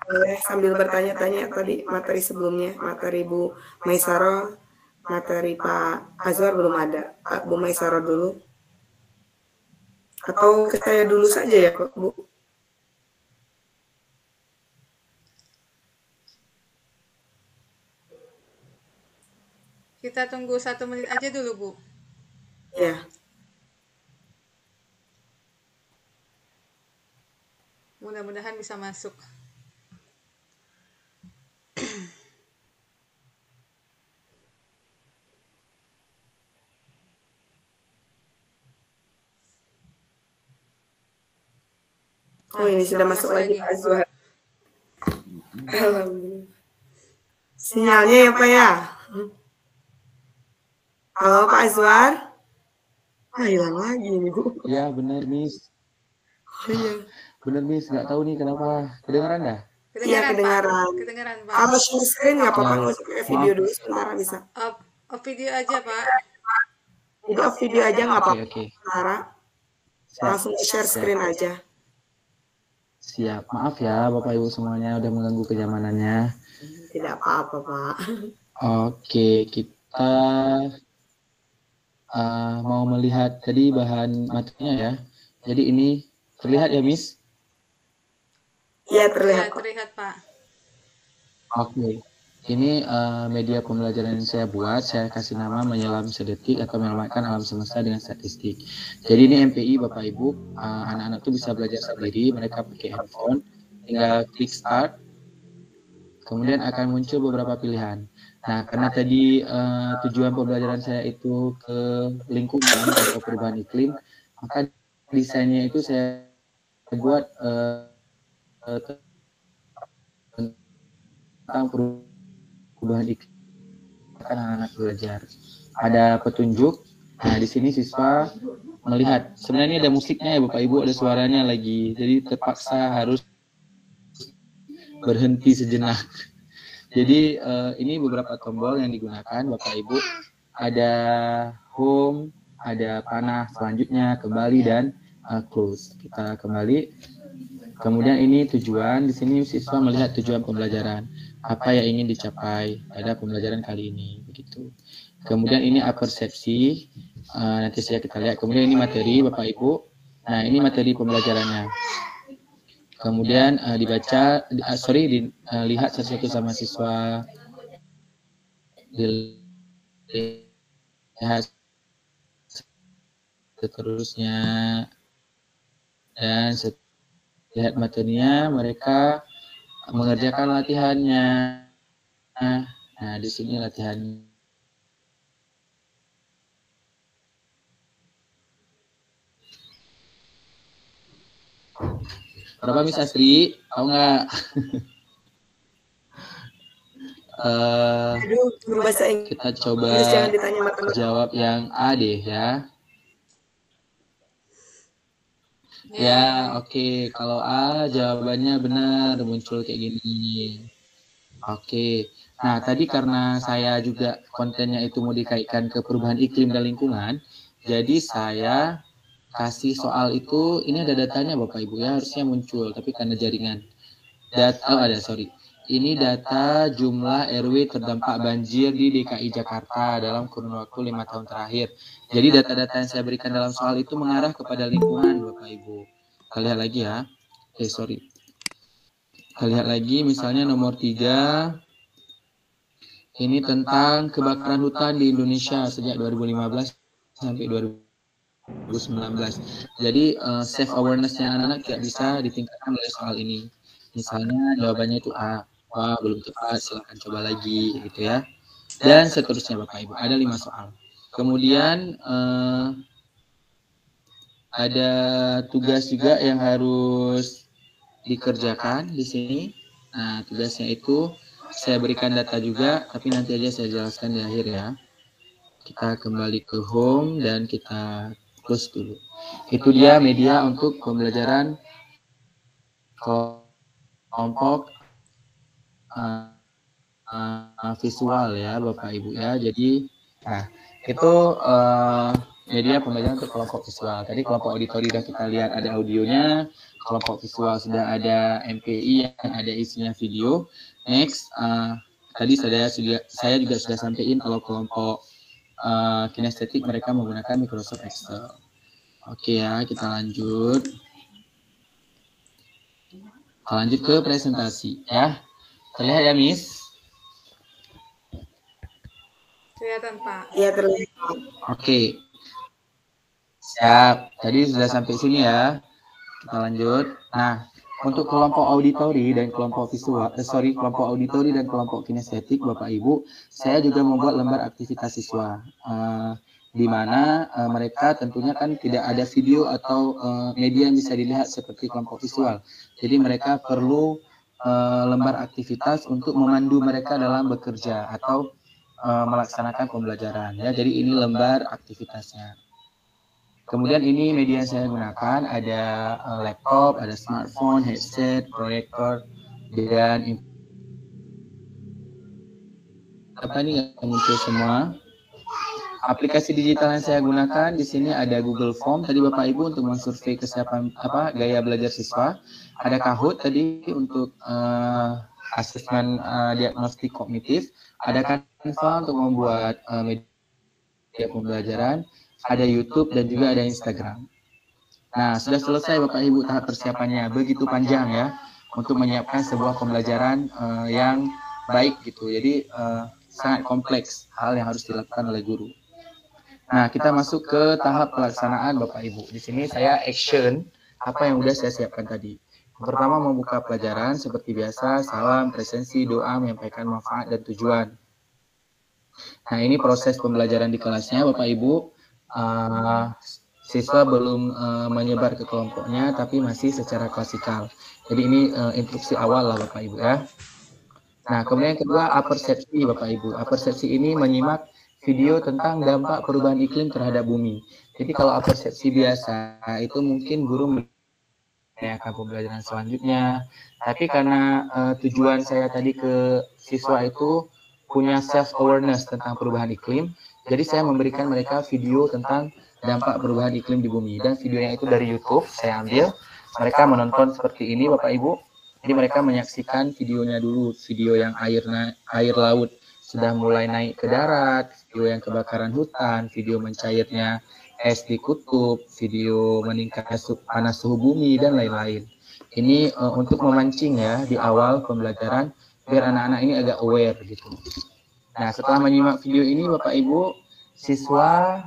Boleh sambil bertanya-tanya tadi materi sebelumnya, materi Bu Maisaro, materi Pak Azwar belum ada. Pak Bu Maisaro dulu. Atau ke saya dulu saja ya Pak Bu?
Kita tunggu 1 menit aja dulu, Bu.
Ya.
Mudah-mudahan bisa masuk.
Oh ini sudah masuk lagi Pak Azwar. Alhamdulillah. Sinyalnya ya Pak ya? Halo Pak Azwar? Hilang lagi nih Bu.
Ya benar Miss.
Oh iya.
Benar Miss, nggak tahu nih kenapa. Kedengaran dah?
Iya kedengaran.
Kedengaran Pak.
Kalau share screen nggak apa-apa, nggak usah pakai video dulu sementara bisa.
Off video aja Pak.
Jadi off video aja nggak apa-apa.
Oke.
Sementara langsung share screen aja.
Siap, maaf ya Bapak Ibu semuanya udah mengganggu kenyamanannya.
Tidak apa-apa Pak.
Oke, kita mau melihat tadi bahan materinya ya. Jadi ini terlihat ya Miss?
Iya terlihat.
Ya, terlihat Pak.
Oke, ini media pembelajaran yang saya buat, saya kasih nama Menyelam Sedetik atau Menyelamatkan Alam Semesta dengan Statistik. Jadi ini MPI Bapak Ibu, anak-anak itu bisa belajar sendiri, mereka pakai handphone, tinggal klik start, kemudian akan muncul beberapa pilihan. Nah, karena tadi tujuan pembelajaran saya itu ke lingkungan atau perubahan iklim, maka desainnya itu saya buat tentang perubahan iklim akan anak-anak belajar. Ada petunjuk. Nah, di sini siswa melihat. Sebenarnya ini ada musiknya ya Bapak Ibu, ada suaranya lagi. Jadi terpaksa harus berhenti sejenak. Jadi ini beberapa tombol yang digunakan Bapak Ibu. Ada home, ada panah selanjutnya, kembali dan close. Kita kembali. Kemudian ini tujuan, di sini siswa melihat tujuan pembelajaran, apa yang ingin dicapai pada pembelajaran kali ini, begitu. Kemudian ini persepsi, nanti saja kita lihat. Kemudian ini materi Bapak Ibu. Nah ini materi pembelajarannya. Kemudian dilihat satu-satu sama siswa, dilihat seterusnya, dan lihat materinya, mereka mengerjakan latihannya. Nah, di sini latihan. Berapa Miss Asri? Tahu nggak?
Aduh, guru bahasa Inggris.
Kita coba
Jangan ditanya matematika.
jawab yang A deh ya. Ya, oke. Kalau A jawabannya benar, muncul kayak gini. Oke. Nah, tadi karena saya juga kontennya itu mau dikaitkan ke perubahan iklim dan lingkungan, jadi saya kasih soal itu, ini ada datanya Bapak Ibu ya, harusnya muncul, tapi karena jaringan. Ini data jumlah RW terdampak banjir di DKI Jakarta dalam kurun waktu 5 tahun terakhir. Jadi data-data yang saya berikan dalam soal itu mengarah kepada lingkungan Bapak Ibu. Kita lihat lagi ya. Kita lihat lagi misalnya nomor 3. Ini tentang kebakaran hutan di Indonesia sejak 2015 sampai 2019. Jadi self awareness-nya anak-anak tidak bisa ditingkatkan oleh soal ini. Misalnya jawabannya itu A. Wah, belum tepat, silakan coba lagi gitu ya. Dan seterusnya Bapak Ibu. Ada 5 soal. Kemudian ada tugas juga yang harus dikerjakan di sini. Nah, tugasnya itu saya berikan data juga, tapi nanti aja saya jelaskan di akhir ya. Kita kembali ke home dan kita close dulu. Itu dia media untuk pembelajaran kelompok visual ya Bapak Ibu ya. Jadi nah itu media pembelajaran untuk kelompok visual. Tadi kelompok auditori sudah kita lihat ada audionya, kelompok visual sudah ada MPI yang ada isinya video. Next tadi saya juga sudah sampaikan kalau kelompok kinestetik mereka menggunakan Microsoft Excel. Oke ya, kita lanjut. Lanjut ke presentasi ya. Terlihat ya, Miss?
Kelihatan, Pak.
Iya, terlihat.
Oke. Siap. Tadi sudah sampai sini ya. Kita lanjut. Nah, untuk kelompok auditori dan kelompok visual, kelompok auditori dan kelompok kinestetik, Bapak Ibu, saya juga membuat lembar aktivitas siswa. Di mana mereka tentunya kan tidak ada video atau media yang bisa dilihat seperti kelompok visual. Jadi mereka perlu lembar aktivitas untuk memandu mereka dalam bekerja atau melaksanakan pembelajaran. Ya, jadi ini lembar aktivitasnya. Kemudian ini media yang saya gunakan, ada laptop, ada smartphone, headset, proyektor, dan apa ini yang muncul semua. Aplikasi digital yang saya gunakan di sini ada Google Form tadi Bapak Ibu untuk mensurvei kesiapan gaya belajar siswa. Ada Kahoot tadi untuk asesmen diagnostik kognitif. Ada Canva untuk membuat media pembelajaran. Ada YouTube dan juga ada Instagram. Nah, sudah selesai Bapak Ibu tahap persiapannya. Begitu panjang ya untuk menyiapkan sebuah pembelajaran yang baik gitu. Jadi sangat kompleks hal yang harus dilakukan oleh guru. Nah, kita masuk ke tahap pelaksanaan Bapak Ibu. Di sini saya action apa yang sudah saya siapkan tadi. Yang pertama membuka pelajaran seperti biasa, salam, presensi, doa, menyampaikan manfaat dan tujuan. Nah, ini proses pembelajaran di kelasnya Bapak Ibu. Siswa belum menyebar ke kelompoknya, tapi masih secara klasikal. Jadi ini instruksi awal lah Bapak Ibu ya. Nah, kemudian yang kedua, apersepsi Bapak Ibu. Apersepsi ini menyimak video tentang dampak perubahan iklim terhadap bumi. Jadi kalau apersepsi biasa, itu mungkin guru menanyakan pembelajaran selanjutnya. Tapi karena tujuan saya tadi ke siswa itu punya self-awareness tentang perubahan iklim, jadi saya memberikan mereka video tentang dampak perubahan iklim di bumi. Dan videonya itu dari YouTube, saya ambil. Mereka menonton seperti ini Bapak Ibu. Jadi mereka menyaksikan videonya dulu, video yang air laut sudah mulai naik ke darat, video yang kebakaran hutan, video mencairnya es di kutub, video meningkat panas suhu bumi, dan lain-lain. Ini untuk memancing ya di awal pembelajaran, biar anak-anak ini agak aware gitu. Nah, setelah menyimak video ini Bapak Ibu, siswa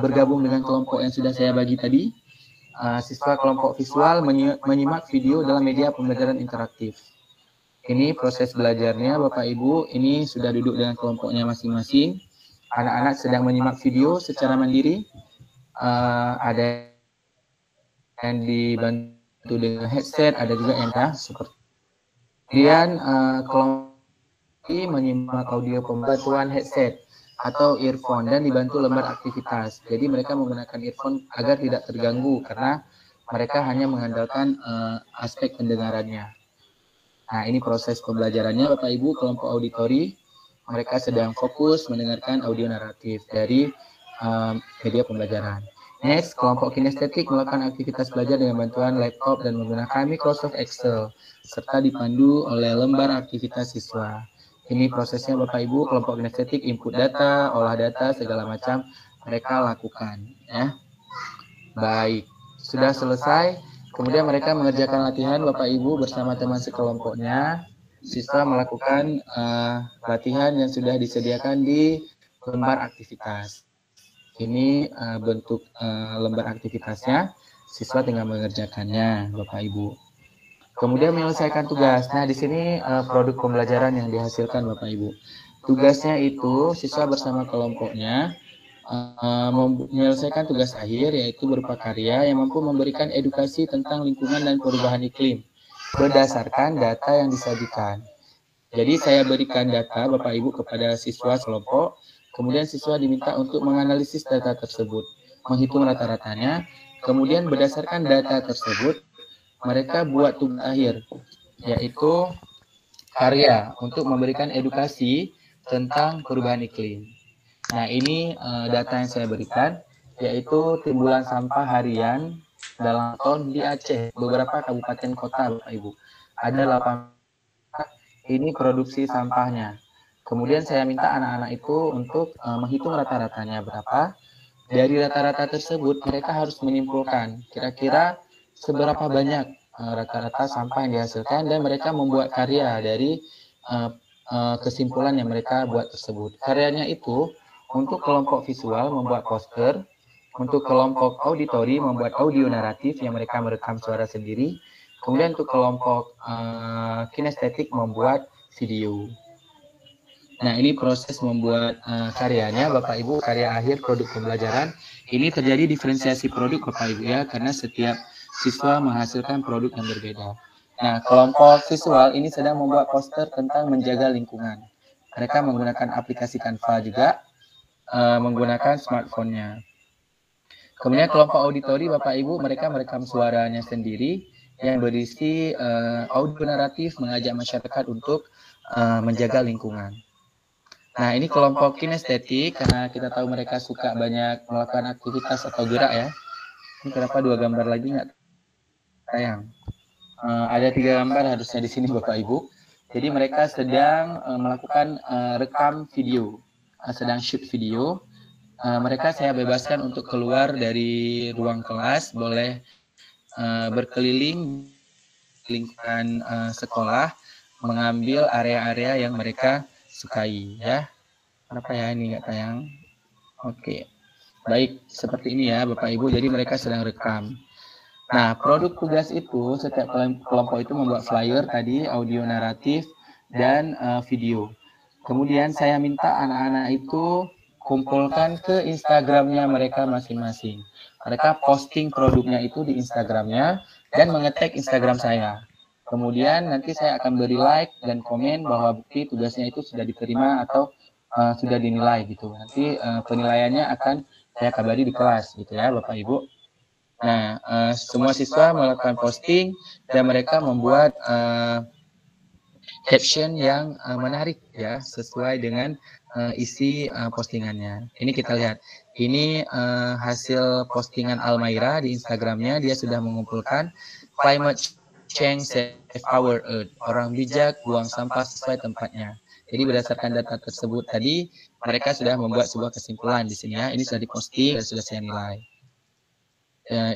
bergabung dengan kelompok yang sudah saya bagi tadi. Siswa kelompok visual menyimak video dalam media pembelajaran interaktif. Ini proses belajarnya Bapak Ibu, ini sudah duduk dengan kelompoknya masing-masing. Anak-anak sedang menyimak video secara mandiri. Ada yang dibantu dengan headset, ada juga yang seperti. Kemudian kelompok ini menyimak audio pembantuan headset atau earphone dan dibantu lembar aktivitas. Jadi mereka menggunakan earphone agar tidak terganggu karena mereka hanya mengandalkan aspek pendengarannya. Nah, ini proses pembelajarannya Bapak Ibu, kelompok auditori. Mereka sedang fokus mendengarkan audio naratif dari media pembelajaran. Next, kelompok kinestetik melakukan aktivitas belajar dengan bantuan laptop dan menggunakan Microsoft Excel, serta dipandu oleh lembar aktivitas siswa. Ini prosesnya Bapak Ibu, kelompok kinestetik input data, olah data, segala macam mereka lakukan. Ya. Baik, sudah selesai. Kemudian mereka mengerjakan latihan Bapak Ibu bersama teman sekelompoknya. Siswa melakukan latihan yang sudah disediakan di lembar aktivitas. Ini bentuk lembar aktivitasnya. Siswa tinggal mengerjakannya Bapak Ibu. Kemudian menyelesaikan tugas. Nah, di sini produk pembelajaran yang dihasilkan Bapak Ibu. Tugasnya itu siswa bersama kelompoknya menyelesaikan tugas akhir, yaitu berupa karya yang mampu memberikan edukasi tentang lingkungan dan perubahan iklim berdasarkan data yang disajikan. Jadi saya berikan data Bapak Ibu kepada siswa kelompok, kemudian siswa diminta untuk menganalisis data tersebut, menghitung rata-ratanya, kemudian berdasarkan data tersebut, mereka buat tugas akhir, yaitu karya untuk memberikan edukasi tentang perubahan iklim. Nah, ini data yang saya berikan, yaitu timbulan sampah harian dalam tahun di Aceh, beberapa kabupaten kota, Bapak Ibu. Ada 8, ini produksi sampahnya. Kemudian saya minta anak-anak itu untuk menghitung rata-ratanya berapa. Dari rata-rata tersebut, mereka harus menyimpulkan kira-kira seberapa banyak rata-rata sampah yang dihasilkan, dan mereka membuat karya dari kesimpulan yang mereka buat tersebut. Karyanya itu untuk kelompok visual membuat poster, untuk kelompok auditori membuat audio naratif yang mereka merekam suara sendiri, kemudian untuk kelompok kinestetik membuat video. Nah, ini proses membuat karyanya Bapak Ibu, karya akhir produk pembelajaran. Ini terjadi diferensiasi produk Bapak Ibu ya, karena setiap siswa menghasilkan produk yang berbeda. Nah, kelompok visual ini sedang membuat poster tentang menjaga lingkungan. Mereka menggunakan aplikasi Canva juga, menggunakan smartphone-nya. Kemudian kelompok auditori Bapak Ibu, mereka merekam suaranya sendiri yang berisi audio naratif mengajak masyarakat untuk menjaga lingkungan. Nah, ini kelompok kinestetik, karena kita tahu mereka suka banyak melakukan aktivitas atau gerak ya. Ini kenapa 2 gambar lagi nggak tayang? Ada 3 gambar harusnya di sini Bapak Ibu. Jadi mereka sedang melakukan rekam video, sedang shoot video. Mereka saya bebaskan untuk keluar dari ruang kelas, boleh berkeliling lingkungan sekolah, mengambil area-area yang mereka sukai ya. Kenapa ya ini nggak tayang? Oke, baik, seperti ini ya Bapak Ibu. Jadi mereka sedang rekam. Nah, produk tugas itu setiap kelompok itu membuat flyer tadi, audio naratif dan video. Kemudian saya minta anak-anak itu kumpulkan ke Instagramnya mereka masing-masing. Mereka posting produknya itu di Instagramnya dan mengetag Instagram saya. Kemudian nanti saya akan beri like dan komen bahwa bukti tugasnya itu sudah diterima atau sudah dinilai gitu. Nanti penilaiannya akan saya kabari di kelas gitu ya Bapak Ibu. Nah, semua siswa melakukan posting dan mereka membuat caption yang menarik ya, sesuai dengan isi postingannya. Ini kita lihat. Ini hasil postingan Almaira di Instagramnya. Dia sudah mengumpulkan climate change save our earth. Orang bijak buang sampah sesuai tempatnya. Jadi berdasarkan data tersebut tadi, mereka sudah membuat sebuah kesimpulan di sini ya. Ini sudah diposting dan sudah saya nilai.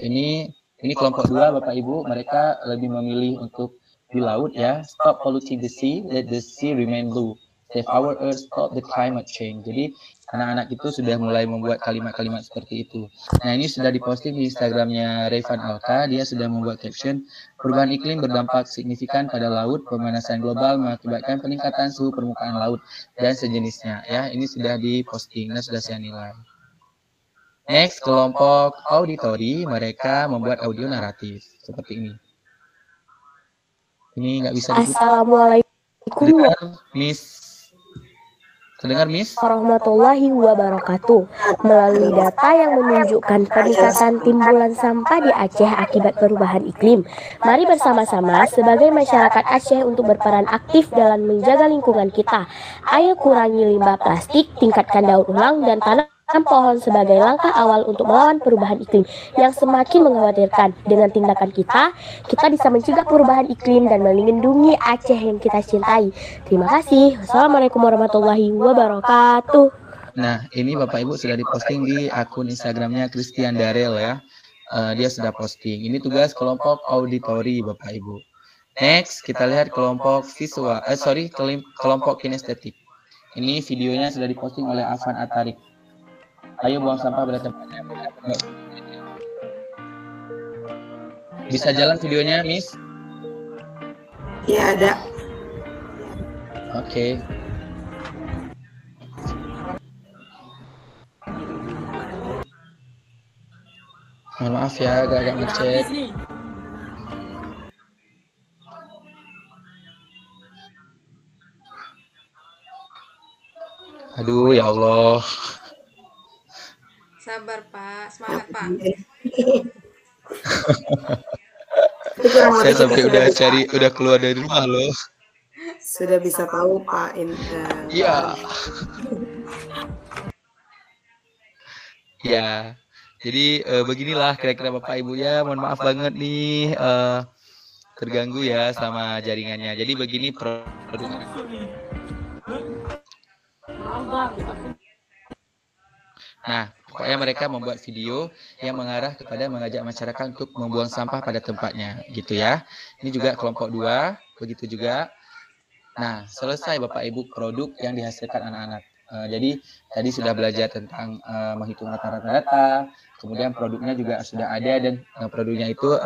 Ini kelompok 2 Bapak Ibu, mereka lebih memilih untuk di laut ya. Stop polluting the sea, let the sea remain blue. Save our earth, stop the climate change. Jadi anak-anak itu sudah mulai membuat kalimat-kalimat seperti itu. Nah, ini sudah diposting di Instagramnya Rayfan Alka. Dia sudah membuat caption, perubahan iklim berdampak signifikan pada laut, pemanasan global mengakibatkan peningkatan suhu permukaan laut dan sejenisnya ya. Ini sudah diposting dan sudah saya nilai. Next, kelompok auditori, mereka membuat audio naratif seperti ini. Ini nggak bisa diputar.
Assalamualaikum warahmatullahi wabarakatuh. Melalui data yang menunjukkan peningkatan timbulan sampah di Aceh akibat perubahan iklim, mari bersama-sama sebagai masyarakat Aceh untuk berperan aktif dalam menjaga lingkungan kita. Ayo kurangi limbah plastik, tingkatkan daur ulang, dan tanam pohon sebagai langkah awal untuk melawan perubahan iklim yang semakin mengkhawatirkan. Dengan tindakan kita bisa mencegah perubahan iklim dan melindungi Aceh yang kita cintai. Terima kasih. Wassalamualaikum warahmatullahi wabarakatuh.
Nah, ini Bapak Ibu sudah diposting di akun Instagramnya Christian Darel ya. Dia sudah posting. Ini tugas kelompok auditori Bapak Ibu. Next, kita lihat kelompok visual. Kelompok kinestetik. Ini videonya sudah diposting oleh Afan Atarik. Ayo buang sampah pada tempatnya. Bisa jalan videonya, Miss?
Ya, ada.
Oke. Mohon maaf ya, agak-agak ngecek. Aduh, ya Allah.
Sabar Pak, semangat Pak.
Saya sampai udah keluar dari rumah loh.
Sudah bisa tahu Pak.
Iya. Ya, jadi beginilah kira-kira Bapak Ibu ya. Mohon maaf banget nih terganggu ya sama jaringannya. Jadi begini produk. Nah, pokoknya mereka membuat video yang mengarah kepada mengajak masyarakat untuk membuang sampah pada tempatnya, gitu ya. Ini juga kelompok 2, begitu juga. Nah, selesai Bapak Ibu produk yang dihasilkan anak-anak. Jadi tadi sudah belajar tentang menghitung rata-rata data, kemudian produknya juga sudah ada dan produknya itu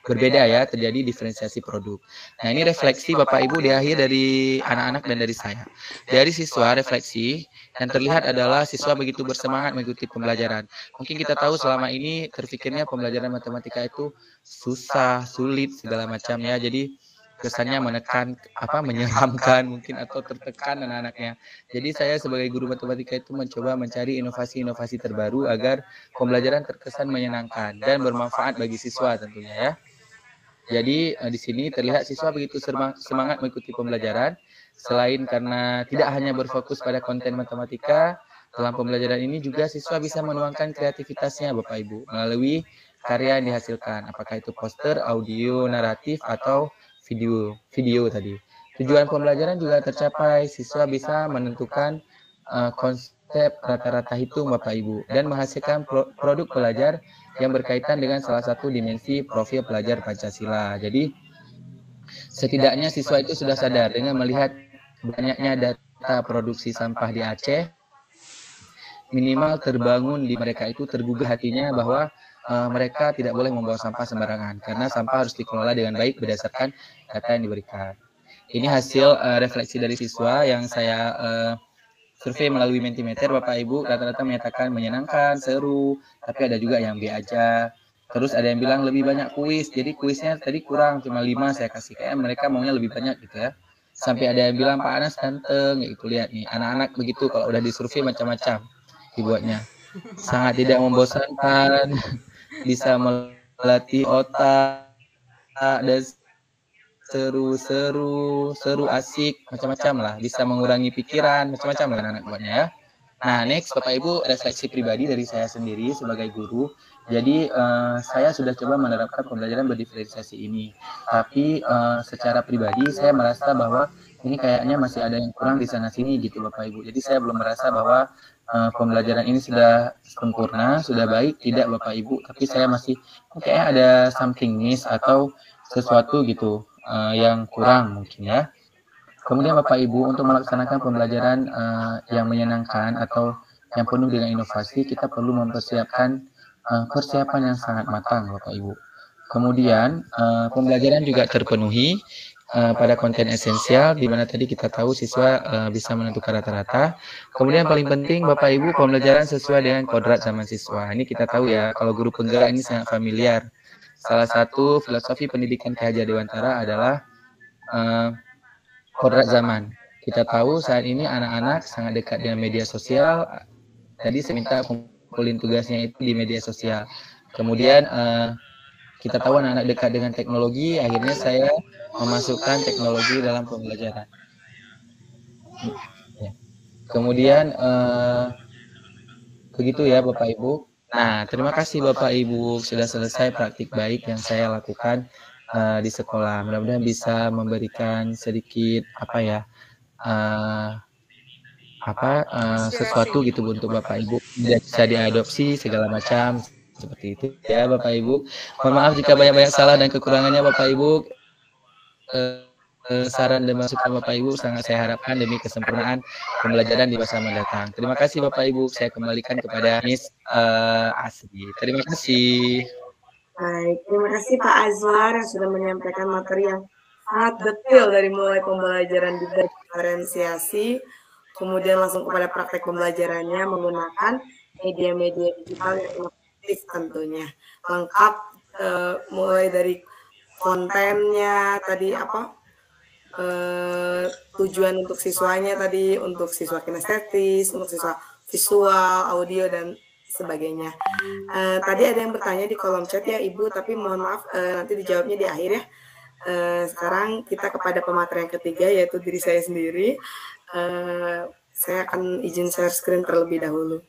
berbeda ya, terjadi diferensiasi produk. Nah, ini refleksi Bapak Ibu di akhir dari anak-anak dan dari saya. Dari siswa refleksi yang terlihat adalah siswa begitu bersemangat mengikuti pembelajaran. Mungkin kita tahu selama ini terpikirnya pembelajaran matematika itu susah, sulit segala macamnya. Jadi kesannya menekan, menyeramkan mungkin atau tertekan anak-anaknya. Jadi saya sebagai guru matematika itu mencoba mencari inovasi-inovasi terbaru agar pembelajaran terkesan menyenangkan dan bermanfaat bagi siswa tentunya ya. Jadi di sini terlihat siswa begitu semangat mengikuti pembelajaran. Selain karena tidak hanya berfokus pada konten matematika, dalam pembelajaran ini juga siswa bisa menuangkan kreativitasnya Bapak Ibu melalui karya yang dihasilkan. Apakah itu poster, audio, naratif, atau video tadi. Tujuan pembelajaran juga tercapai, siswa bisa menentukan konsep rata-rata hitung Bapak Ibu dan menghasilkan produk belajar yang berkaitan dengan salah satu dimensi profil pelajar Pancasila. Jadi setidaknya siswa itu sudah sadar dengan melihat banyaknya data produksi sampah di Aceh, minimal terbangun di mereka itu tergugah hatinya bahwa mereka tidak boleh membawa sampah sembarangan karena sampah harus dikelola dengan baik berdasarkan data yang diberikan. Ini hasil refleksi dari siswa yang saya survei melalui Mentimeter, Bapak Ibu rata-rata menyatakan menyenangkan, seru, tapi ada juga yang B aja. Terus ada yang bilang lebih banyak kuis, jadi kuisnya tadi kurang, cuma 5 saya kasih, kayak mereka maunya lebih banyak gitu ya. Sampai ada yang bilang Pak Anas ganteng, itu lihat nih, anak-anak begitu kalau udah disurvei macam-macam dibuatnya. Sangat tidak membosankan, bisa melatih otak dan seru asik macam-macam lah, bisa mengurangi pikiran macam-macam lah anak buatnya ya. Nah, next Bapak Ibu refleksi pribadi dari saya sendiri sebagai guru. Jadi saya sudah coba menerapkan pembelajaran berdiferensiasi ini, tapi secara pribadi saya merasa bahwa ini kayaknya masih ada yang kurang di sana sini gitu Bapak Ibu. Jadi saya belum merasa bahwa pembelajaran ini sudah sempurna, sudah baik, tidak Bapak Ibu, tapi saya masih kayaknya ada something miss atau sesuatu gitu yang kurang mungkin ya. Kemudian Bapak Ibu untuk melaksanakan pembelajaran yang menyenangkan atau yang penuh dengan inovasi, kita perlu mempersiapkan persiapan yang sangat matang Bapak Ibu. Kemudian pembelajaran juga terpenuhi pada konten esensial, di mana tadi kita tahu siswa bisa menentukan rata-rata. Kemudian paling penting Bapak Ibu pembelajaran sesuai dengan kodrat zaman siswa. Ini kita tahu ya, kalau guru penggerak ini sangat familiar. Salah satu filosofi pendidikan Ki Hajar Dewantara adalah kodrat zaman. Kita tahu saat ini anak-anak sangat dekat dengan media sosial. Jadi saya minta kumpulin tugasnya itu di media sosial. Kemudian kita tahu anak-anak dekat dengan teknologi, akhirnya saya memasukkan teknologi dalam pembelajaran. Kemudian begitu ya Bapak Ibu. Nah, terima kasih Bapak Ibu sudah selesai praktik baik yang saya lakukan di sekolah. Mudah-mudahan bisa memberikan sedikit sesuatu gitu untuk Bapak Ibu, bisa diadopsi segala macam. Seperti itu ya Bapak Ibu. Mohon maaf jika banyak-banyak salah dan kekurangannya Bapak Ibu. Saran dan masukan Bapak Ibu sangat saya harapkan demi kesempurnaan pembelajaran di masa mendatang. Terima kasih Bapak Ibu. Saya kembalikan kepada Miss Asri. Terima kasih.
Baik, terima kasih Pak Azwar yang sudah menyampaikan materi yang sangat detail dari mulai pembelajaran diferensiasi, kemudian langsung kepada praktek pembelajarannya menggunakan media-media digital yang interaktif tentunya, lengkap mulai dari kontennya tadi apa tujuan untuk siswanya tadi, untuk siswa kinestetis, untuk siswa visual, audio dan sebagainya. Tadi ada yang bertanya di kolom chat ya Ibu, tapi mohon maaf nanti dijawabnya di akhir ya. Sekarang kita kepada pemateri yang ketiga yaitu diri saya sendiri. Saya akan izin share screen terlebih dahulu.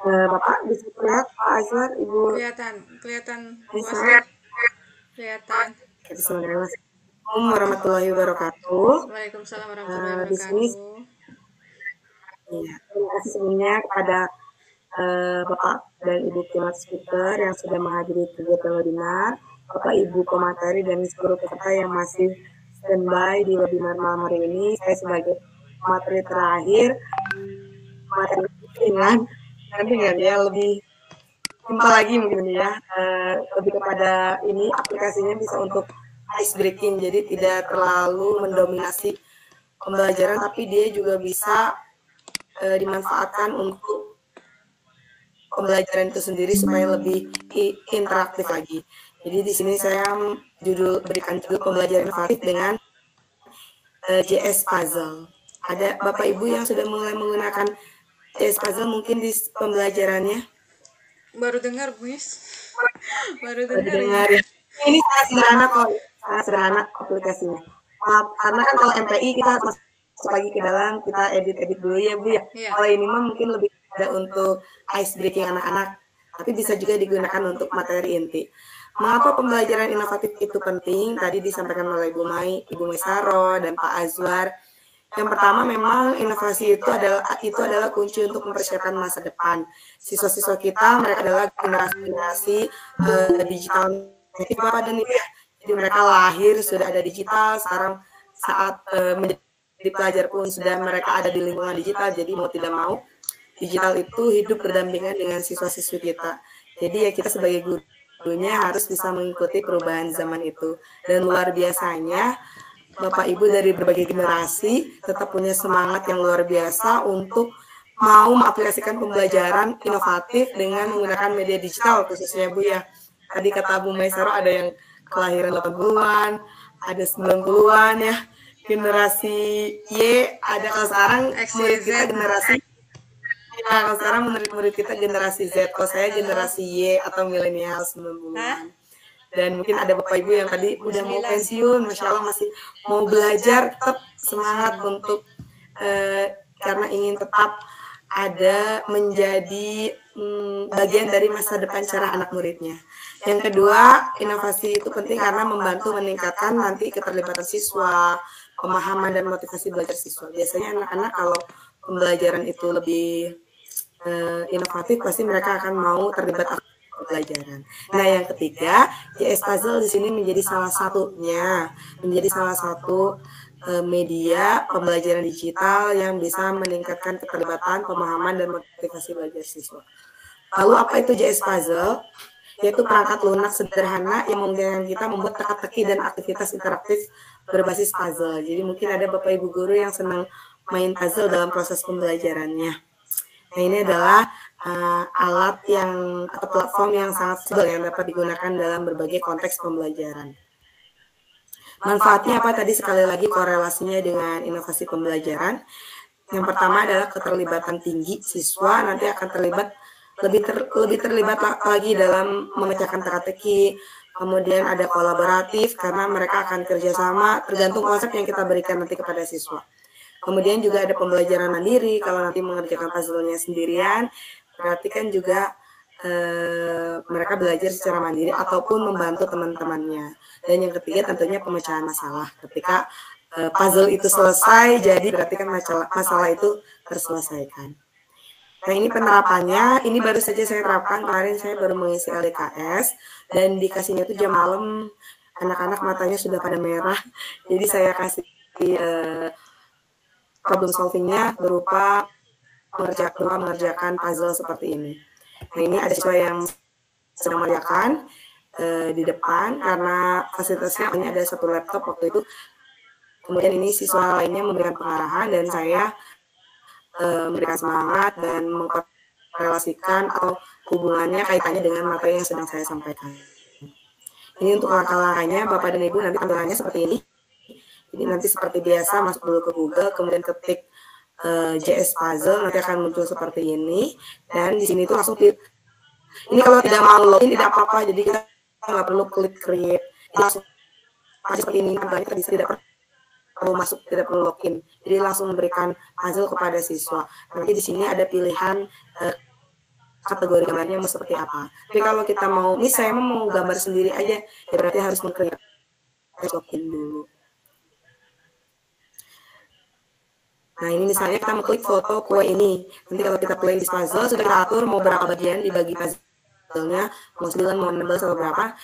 Bapak bisa lihat Pak Azhar, Ibu?
Kelihatan Bu Asep. Kelihatan.
Assalamualaikum warahmatullahi wabarakatuh.
Waalaikumsalam warahmatullahi
Di sini,
wabarakatuh.
ya, terima kasih sebelumnya kepada Bapak dan Ibu keynote speaker yang sudah menghadiri kegiatan webinar, Bapak Ibu pemateri dan seluruh peserta yang masih standby di webinar malam hari ini. Saya sebagai pemateri terakhir, materi dengan ya lebih simpel lagi mungkin ya, lebih kepada ini aplikasinya bisa untuk ice breaking, jadi tidak terlalu mendominasi pembelajaran, tapi dia juga bisa dimanfaatkan untuk pembelajaran itu sendiri supaya lebih interaktif lagi. Jadi di sini saya berikan judul pembelajaran inovatif dengan JS Puzzle. Ada Bapak Ibu yang sudah mulai menggunakan JS Puzzle mungkin di pembelajarannya?
Baru dengar, Miss. Baru
dengar
ya.
Ini sangat sederhana kok, sangat sederhana aplikasinya. Karena kan kalau MPI kita harus masuk lagi ke dalam, kita edit dulu ya Bu ya. Kalau ini mah mungkin lebih ada untuk ice breaking anak-anak, tapi bisa juga digunakan untuk materi inti. Mengapa pembelajaran inovatif itu penting? Tadi disampaikan oleh Ibu Maisaro dan Pak Azwar. Yang pertama memang inovasi itu adalah kunci untuk mempersiapkan masa depan. Siswa-siswa kita mereka adalah generasi digital native Bapak dan Ibu ya. Jadi mereka lahir sudah ada digital, sekarang saat menjadi pelajar pun sudah mereka ada di lingkungan digital, jadi mau tidak mau digital itu hidup berdampingan dengan siswa-siswi kita. Jadi ya kita sebagai gurunya harus bisa mengikuti perubahan zaman itu. Dan luar biasanya Bapak Ibu dari berbagai generasi tetap punya semangat yang luar biasa untuk mau mengaplikasikan pembelajaran inovatif dengan menggunakan media digital khususnya Bu ya. Tadi kata Bu Maisaro ada yang kelahiran 80-an, ada 90-an ya, generasi Y, ada kalau sekarang murid kita generasi kalau sekarang murid kita generasi Z, kalau saya generasi Y atau milenial 90-an. Dan mungkin ada Bapak Ibu yang tadi udah mau pensiun, Masya Allah masih mau belajar, tetap semangat untuk karena ingin tetap ada menjadi bagian dari masa depan cara anak muridnya. Yang kedua, inovasi itu penting karena membantu meningkatkan nanti keterlibatan siswa, pemahaman dan motivasi belajar siswa. Biasanya anak-anak kalau pembelajaran itu lebih inovatif, pasti mereka akan mau terlibat pelajaran. Nah, yang ketiga, JS Puzzle di sini menjadi salah satu media pembelajaran digital yang bisa meningkatkan keterlibatan, pemahaman dan motivasi belajar siswa. Lalu apa itu JS Puzzle? Yaitu perangkat lunak sederhana yang memungkinkan kita membuat teka-teki dan aktivitas interaktif berbasis puzzle. Jadi mungkin ada Bapak Ibu guru yang senang main puzzle dalam proses pembelajarannya. Nah, ini adalah alat atau platform yang sangat fleksibel yang dapat digunakan dalam berbagai konteks pembelajaran. Manfaatnya apa tadi sekali lagi korelasinya dengan inovasi pembelajaran. Yang pertama adalah keterlibatan tinggi, siswa nanti akan lebih terlibat lagi dalam memecahkan teka-teki. Kemudian ada kolaboratif karena mereka akan kerjasama tergantung konsep yang kita berikan nanti kepada siswa. Kemudian juga ada pembelajaran mandiri, kalau nanti mengerjakan puzzle-nya sendirian, berarti kan juga mereka belajar secara mandiri ataupun membantu teman-temannya. Dan yang ketiga tentunya pemecahan masalah. Ketika puzzle itu selesai, jadi berarti kan masalah itu terselesaikan. Nah, ini penerapannya, ini baru saja saya terapkan, kemarin saya baru mengisi LDKS, dan dikasihnya itu jam malam anak-anak matanya sudah pada merah. Jadi saya kasih problem solvingnya berupa mengerjakan puzzle seperti ini. Nah, ini ada siswa yang sedang mengerjakan di depan karena fasilitasnya hanya ada satu laptop waktu itu. Kemudian ini siswa lainnya memberikan pengarahan dan saya memberikan semangat dan mengkorelasikan atau hubungannya kaitannya dengan materi yang sedang saya sampaikan. Ini untuk langkah-langkahnya Bapak dan Ibu, nanti tampilannya seperti ini. Jadi nanti seperti biasa masuk dulu ke Google, kemudian ketik JS Puzzle, nanti akan muncul seperti ini. Dan di sini tuh langsung ini kalau tidak mau login tidak apa-apa, jadi kita nggak perlu klik create. Langsung seperti ini, tampilannya bisa tidak perlu masuk, tidak perlu login. Jadi langsung memberikan puzzle kepada siswa. Nanti di sini ada pilihan kategori gambarnya mau seperti apa. Tapi kalau kita mau, ini saya mau gambar sendiri aja, ya berarti harus meng-create login dulu. Nah ini misalnya kita mengklik foto kue ini. Nanti kalau kita play di puzzle, sudah kita atur mau berapa bagian dibagi puzzle-nya, mau 9, mau 16, atau berapa.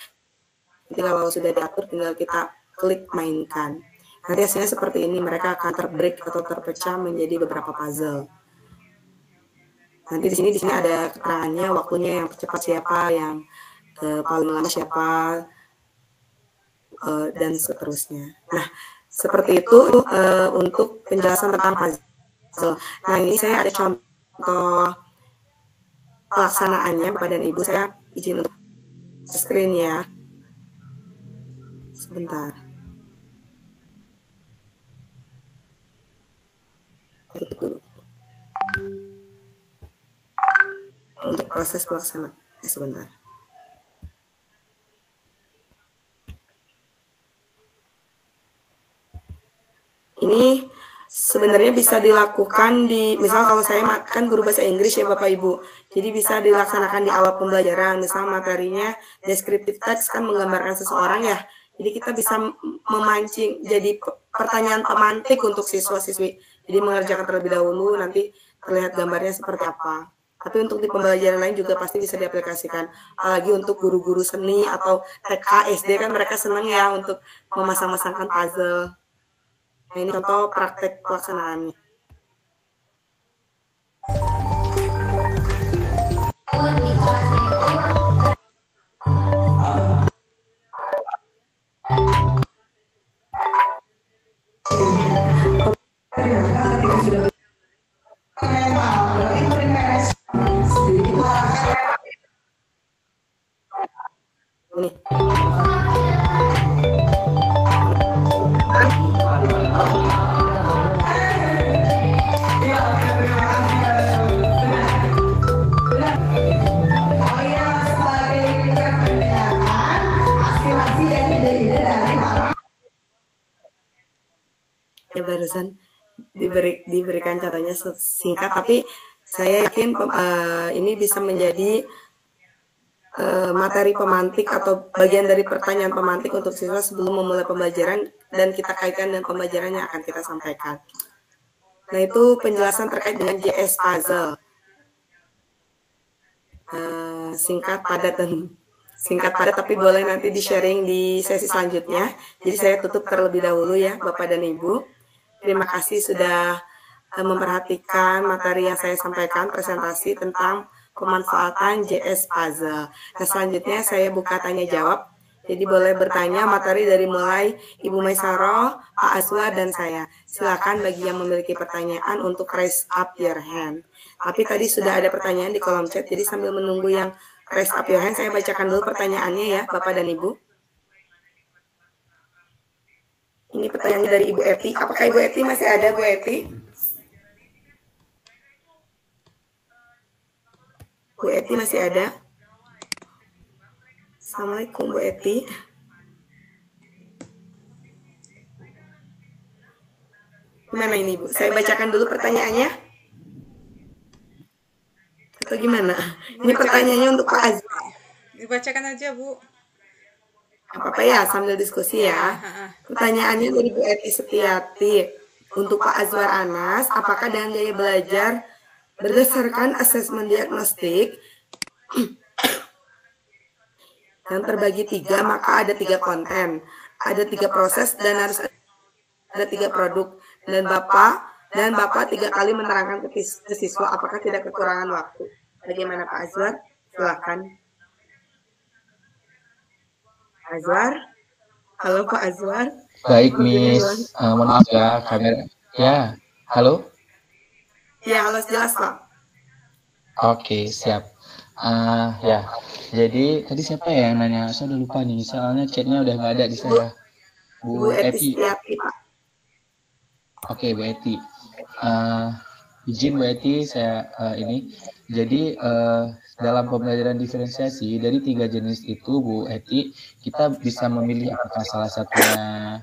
Nanti kalau sudah diatur, tinggal kita klik mainkan. Nanti hasilnya seperti ini, mereka akan terbreak atau terpecah menjadi beberapa puzzle. Nanti di sini ada keterangannya, waktunya yang tercepat siapa, yang paling lama siapa, dan seterusnya. Nah, seperti itu untuk penjelasan tentang puzzle. Nah, ini saya ada contoh pelaksanaannya Bapak dan Ibu. Saya izin untuk screen ya. Sebentar. Tutup dulu. Untuk proses pelaksanaan. Sebentar. Ini sebenarnya bisa dilakukan di, misal kalau saya kan guru bahasa Inggris ya Bapak Ibu, jadi bisa dilaksanakan di awal pembelajaran. Misal materinya descriptive text kan menggambarkan seseorang ya, jadi kita bisa memancing jadi pertanyaan pemantik untuk siswa-siswi. Jadi mengerjakan terlebih dahulu, nanti terlihat gambarnya seperti apa. Tapi untuk di pembelajaran lain juga pasti bisa diaplikasikan. Apalagi untuk guru-guru seni atau TK, SD kan mereka senang ya untuk memasang-masangkan puzzle. Nah, ini contoh praktek pelaksanaannya. Ini. Ya barusan diberikan contohnya singkat, tapi saya yakin ini bisa menjadi materi pemantik atau bagian dari pertanyaan pemantik untuk siswa sebelum memulai pembelajaran dan kita kaitkan dengan pembelajaran yang akan kita sampaikan. Nah itu penjelasan terkait dengan JS Puzzle. Singkat padat tapi boleh nanti di-sharing di sesi selanjutnya. Jadi saya tutup terlebih dahulu ya Bapak dan Ibu. Terima kasih sudah memperhatikan materi yang saya sampaikan, presentasi tentang pemanfaatan JS Puzzle. Nah selanjutnya saya buka tanya jawab. Jadi boleh bertanya materi dari mulai Ibu Maisaro, Pak Azwar, dan saya. Silakan bagi yang memiliki pertanyaan untuk raise up your hand. Tapi tadi sudah ada pertanyaan di kolom chat, jadi sambil menunggu yang raise up your hand, saya bacakan dulu pertanyaannya ya, Bapak dan Ibu. Ini pertanyaan dari Ibu Eti. Apakah Ibu Eti masih ada, Bu Eti? Bu Eti masih ada? Assalamualaikum Bu Eti. Gimana ini Bu? Saya bacakan dulu pertanyaannya. Atau gimana? Ini pertanyaannya untuk Pak Azwar.
Dibacakan aja Bu.
Apa-apa ya, sambil diskusi ya. Pertanyaannya dari Bu Eti Setiati. Untuk Pak Azwar Anas, apakah dengan gaya belajar berdasarkan asesmen diagnostik yang terbagi 3, maka ada 3 konten, ada 3 proses, dan harus ada 3 produk. Dan Bapak 3 kali menerangkan ke siswa, apakah tidak kekurangan waktu? Bagaimana Pak Azwar? Silakan. Azwar? Halo Pak Azwar?
Baik, Miss. Mohon maaf ya, kamera. Ya, halo?
Ya, halo, jelas Pak.
Oke, siap. Ya, jadi tadi siapa ya yang nanya? Saya udah lupa nih, soalnya chatnya udah nggak ada di saya. Bu Eti.
Pak.
Oke, Bu Eti. Izin Bu Eti, saya ini. Jadi dalam pembelajaran diferensiasi dari 3 jenis itu, Bu Eti, kita bisa memilih apakah salah satunya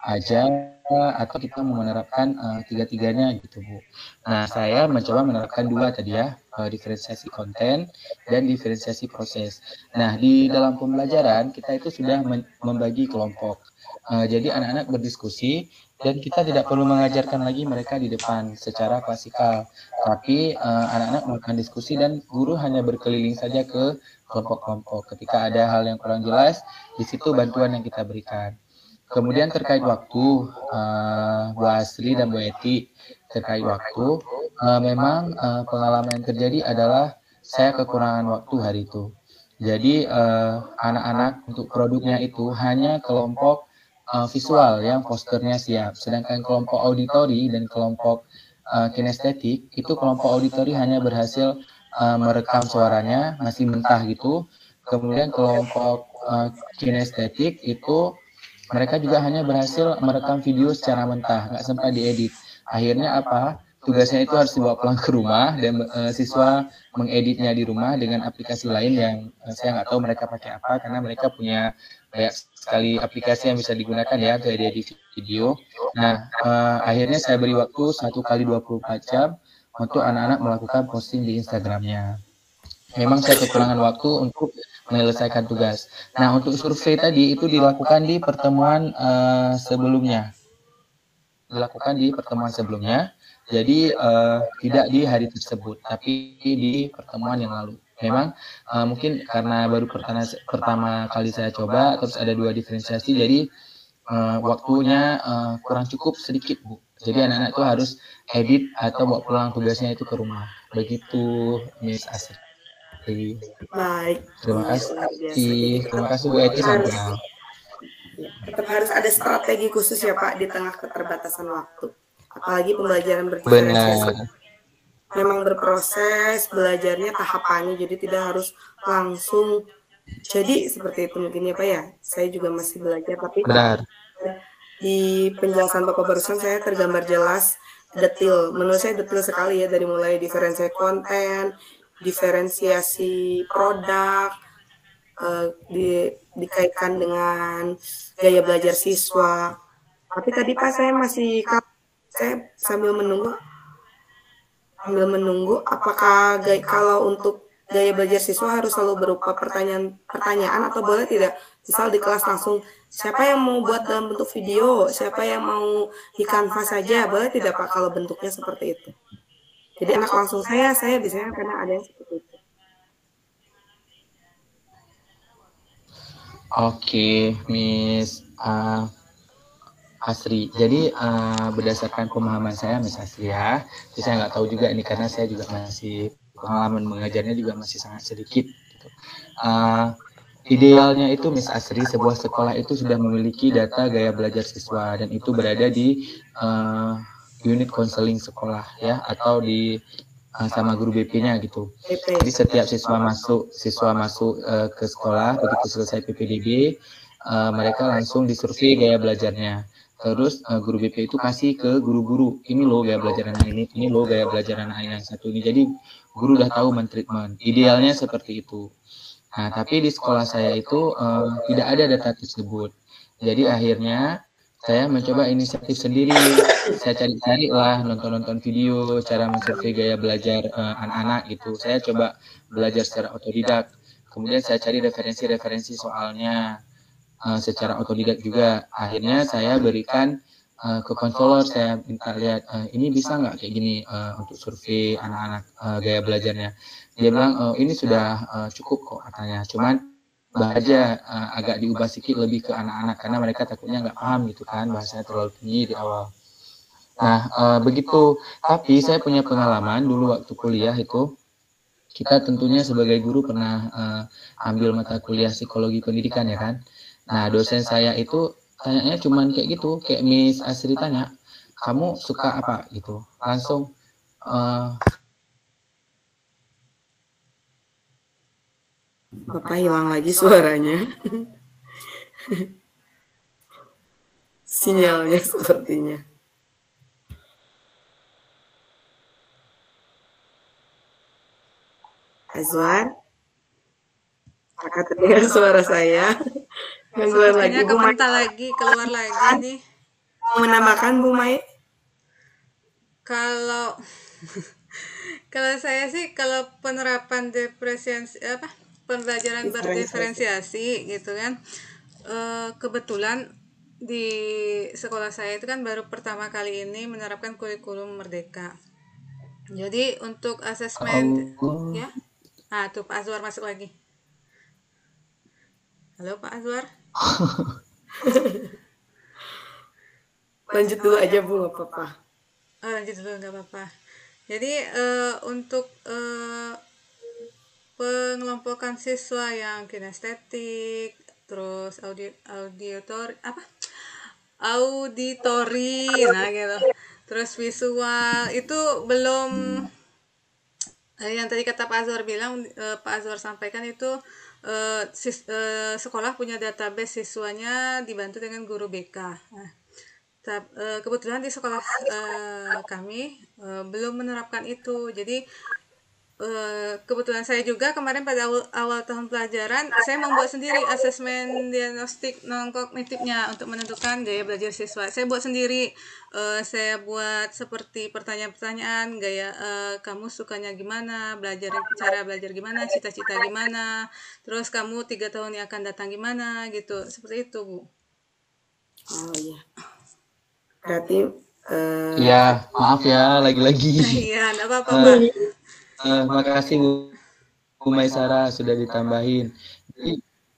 aja atau kita mau menerapkan tiga-tiganya gitu Bu. Nah, saya mencoba menerapkan 2 tadi ya, diferensiasi konten dan diferensiasi proses. Nah, di dalam pembelajaran kita itu sudah membagi kelompok. Jadi anak-anak berdiskusi dan kita tidak perlu mengajarkan lagi mereka di depan secara klasikal, tapi anak-anak melakukan diskusi dan guru hanya berkeliling saja ke kelompok-kelompok. Ketika ada hal yang kurang jelas, di situ bantuan yang kita berikan. Kemudian terkait waktu, Bu Asri dan Bu Eti, terkait waktu, memang pengalaman yang terjadi adalah saya kekurangan waktu hari itu. Jadi anak-anak untuk produknya itu hanya kelompok visual yang posternya siap, sedangkan kelompok auditori dan kelompok kinestetik itu kelompok auditori hanya berhasil merekam suaranya masih mentah gitu. Kemudian kelompok kinestetik itu mereka juga hanya berhasil merekam video secara mentah, nggak sempat diedit. Akhirnya apa? Tugasnya itu harus dibawa pulang ke rumah dan siswa mengeditnya di rumah dengan aplikasi lain yang saya nggak tahu mereka pakai apa, karena mereka punya banyak sekali aplikasi yang bisa digunakan ya untuk edit video. Nah, akhirnya saya beri waktu 1 kali 24 jam untuk anak-anak melakukan posting di Instagramnya. Memang saya kekurangan waktu untuk menyelesaikan tugas. Nah, untuk survei tadi itu dilakukan di pertemuan sebelumnya. Jadi tidak di hari tersebut, tapi di pertemuan yang lalu. Memang mungkin karena baru pertama kali saya coba, terus ada 2 diferensiasi, jadi waktunya kurang cukup sedikit, Bu. Jadi anak-anak itu harus edit atau bawa pulang tugasnya itu ke rumah. Begitu, Miss Asri.
Baik.
Terima kasih Bu Eti.
Tetap harus ada strategi khusus ya Pak di tengah keterbatasan waktu. Apalagi pembelajaran berdiferensiasi. Memang berproses, belajarnya tahapannya, jadi tidak harus langsung jadi seperti itu mungkin ya Pak ya. Saya juga masih belajar, tapi
benar.
Di penjelasan Bapak barusan saya tergambar jelas, detil. Menurut saya detil sekali ya, dari mulai diferensiasi konten, diferensiasi produk, dikaitkan dengan gaya belajar siswa. Tapi tadi Pak saya sambil menunggu apakah kalau untuk gaya belajar siswa harus selalu berupa pertanyaan atau boleh tidak? Misal di kelas langsung, siapa yang mau buat dalam bentuk video, siapa yang mau di Canva saja, boleh tidak Pak kalau bentuknya seperti itu? Jadi anak langsung saya biasanya karena ada yang seperti itu.
Oke, Miss Asri. Jadi berdasarkan pemahaman saya, Miss Asri ya, jadi saya nggak tahu juga ini karena saya juga masih pengalaman mengajarnya juga masih sangat sedikit. Gitu. Idealnya itu Miss Asri, sebuah sekolah itu sudah memiliki data gaya belajar siswa dan itu berada di unit konseling sekolah ya, atau di sama guru BP-nya gitu. Jadi setiap siswa masuk ke sekolah begitu selesai PPDB, mereka langsung disurvei gaya belajarnya. Terus guru BP itu kasih ke guru-guru, ini loh gaya belajar anak ini loh gaya belajar anak yang satu ini. Jadi guru udah tahu mentreatment. Idealnya seperti itu. Nah, tapi di sekolah saya itu tidak ada data tersebut. Jadi akhirnya saya mencoba inisiatif sendiri. Saya cari-cari lah, nonton-nonton video, cara mensurvei gaya belajar anak-anak gitu. Saya coba belajar secara otodidak. Kemudian saya cari referensi-referensi soalnya secara otodidak juga. Akhirnya saya berikan ke konselor, saya minta lihat, ini bisa nggak kayak gini untuk survei anak-anak gaya belajarnya. Dia bilang, ini sudah cukup kok katanya. Cuman bahaya agak diubah sedikit lebih ke anak-anak karena mereka takutnya nggak paham gitu kan, bahasanya terlalu tinggi di awal. Nah, begitu. Tapi saya punya pengalaman dulu waktu kuliah itu, kita tentunya sebagai guru pernah ambil mata kuliah psikologi pendidikan ya kan. Nah, dosen saya itu tanyanya cuman kayak gitu, kayak Miss Asri tanya, kamu suka apa gitu. Langsung
Bapak hilang lagi suaranya. Sinyalnya sepertinya. Azwar, apakah terdengar suara saya? Keluar lagi,
Sepertinya
Bu Mai.
kepental lagi, keluar lagi nih.
Mau menambahkan Bu Mai?
Kalau kalau saya sih kalau penerapan pembelajaran berdiferensiasi gitu kan, kebetulan di sekolah saya itu kan baru pertama kali ini menerapkan kurikulum merdeka. Jadi untuk asesmen ya, tuh Pak Azwar masuk lagi. Halo Pak Azwar.
Lanjut dulu aja Bu, nggak apa-apa.
Lanjut dulu nggak apa-apa. Jadi untuk pengelompokan siswa yang kinestetik, terus auditori, nah gitu, terus visual itu belum yang tadi kata Pak Azwar bilang, Pak Azwar sampaikan itu sekolah punya database siswanya dibantu dengan guru BK. Nah, kebetulan di sekolah kami belum menerapkan itu. Jadi kebetulan saya juga kemarin pada awal tahun pelajaran saya membuat sendiri asesmen diagnostik non kognitifnya untuk menentukan gaya belajar siswa. Saya buat sendiri. Saya buat seperti pertanyaan-pertanyaan gaya kamu sukanya gimana, cara belajar gimana, cita-cita gimana, terus kamu 3 tahun yang akan datang gimana gitu, seperti itu Bu.
Oh iya. Berarti
ya maaf ya lagi-lagi.
Iya, enggak apa-apa Pak.
Makasih Bu Maisara sudah ditambahin.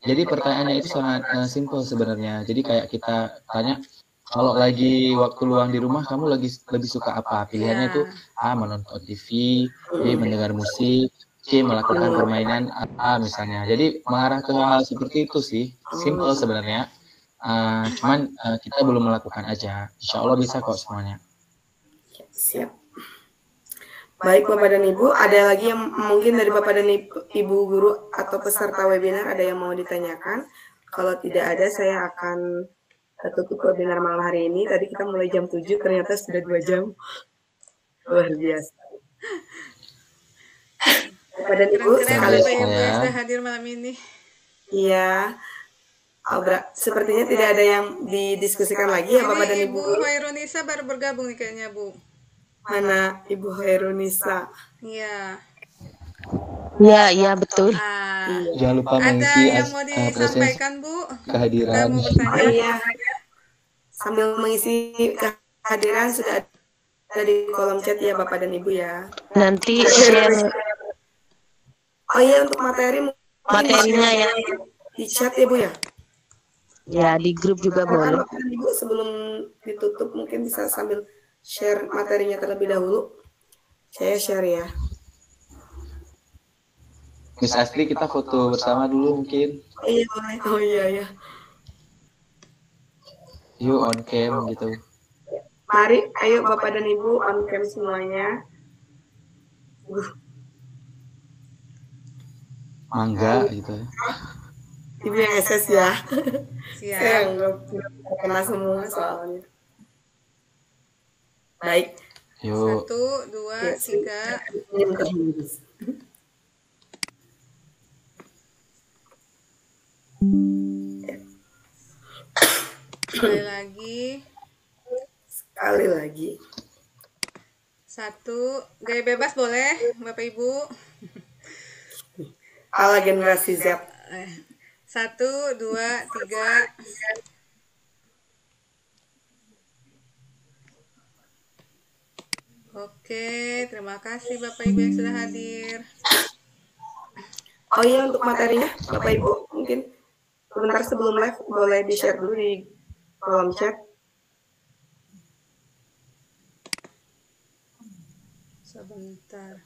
Jadi pertanyaannya itu sangat simpel sebenarnya. Jadi kayak kita tanya, kalau lagi waktu luang di rumah kamu lebih suka apa? Pilihannya itu A, menonton TV, B, mendengar musik, C, melakukan permainan A misalnya. Jadi mengarah ke hal seperti itu sih. Simpel sebenarnya. Cuman kita belum melakukan aja. Insya Allah bisa kok semuanya.
Siap. Baik Bapak dan Ibu, ada lagi yang mungkin dari Bapak dan Ibu guru atau peserta webinar ada yang mau ditanyakan? Kalau tidak ada, saya akan tutup webinar malam hari ini. Tadi kita mulai jam 7, ternyata sudah 2 jam. Luar biasa. Bapak dan Ibu, sekali
yang sudah hadir malam ini.
Iya. Sepertinya tidak ada yang didiskusikan lagi ya Bapak dan Ibu.
Ibu Hoirunisa baru bergabung nih kayaknya Bu.
Mana Ibu Hoirunisa?
Iya.
Iya betul.
Jangan lupa mengisi
yang mau disampaikan Bu?
Kehadiran.
Mau bertanya?
Iya. Sambil mengisi kehadiran sudah ada di kolom chat ya Bapak dan Ibu ya.
Nanti share.
Oh iya, untuk materinya
ya
di chat ya Bu ya.
Ya di grup juga boleh.
Bapak dan Ibu sebelum ditutup mungkin bisa sambil share materinya terlebih dahulu. Saya share ya.
Miss Asri, kita foto bersama dulu mungkin.
Iya boleh. Oh iya.
Yuk on cam gitu.
Mari, ayo Bapak dan Ibu on cam semuanya.
Mangga gitu.
Ibu yang SS ya.
Siap.
Saya nggak kena semua soalnya. Baik.
Yuk.
1, 2, 3. Sekali lagi. 1, gaya bebas boleh Bapak Ibu.
Ala generasi Z.
1, 2, 3. Oke, terima kasih Bapak Ibu yang sudah hadir.
Oh iya, untuk materinya Bapak Ibu mungkin sebentar sebelum live boleh di-share dulu di kolom chat.
Sebentar.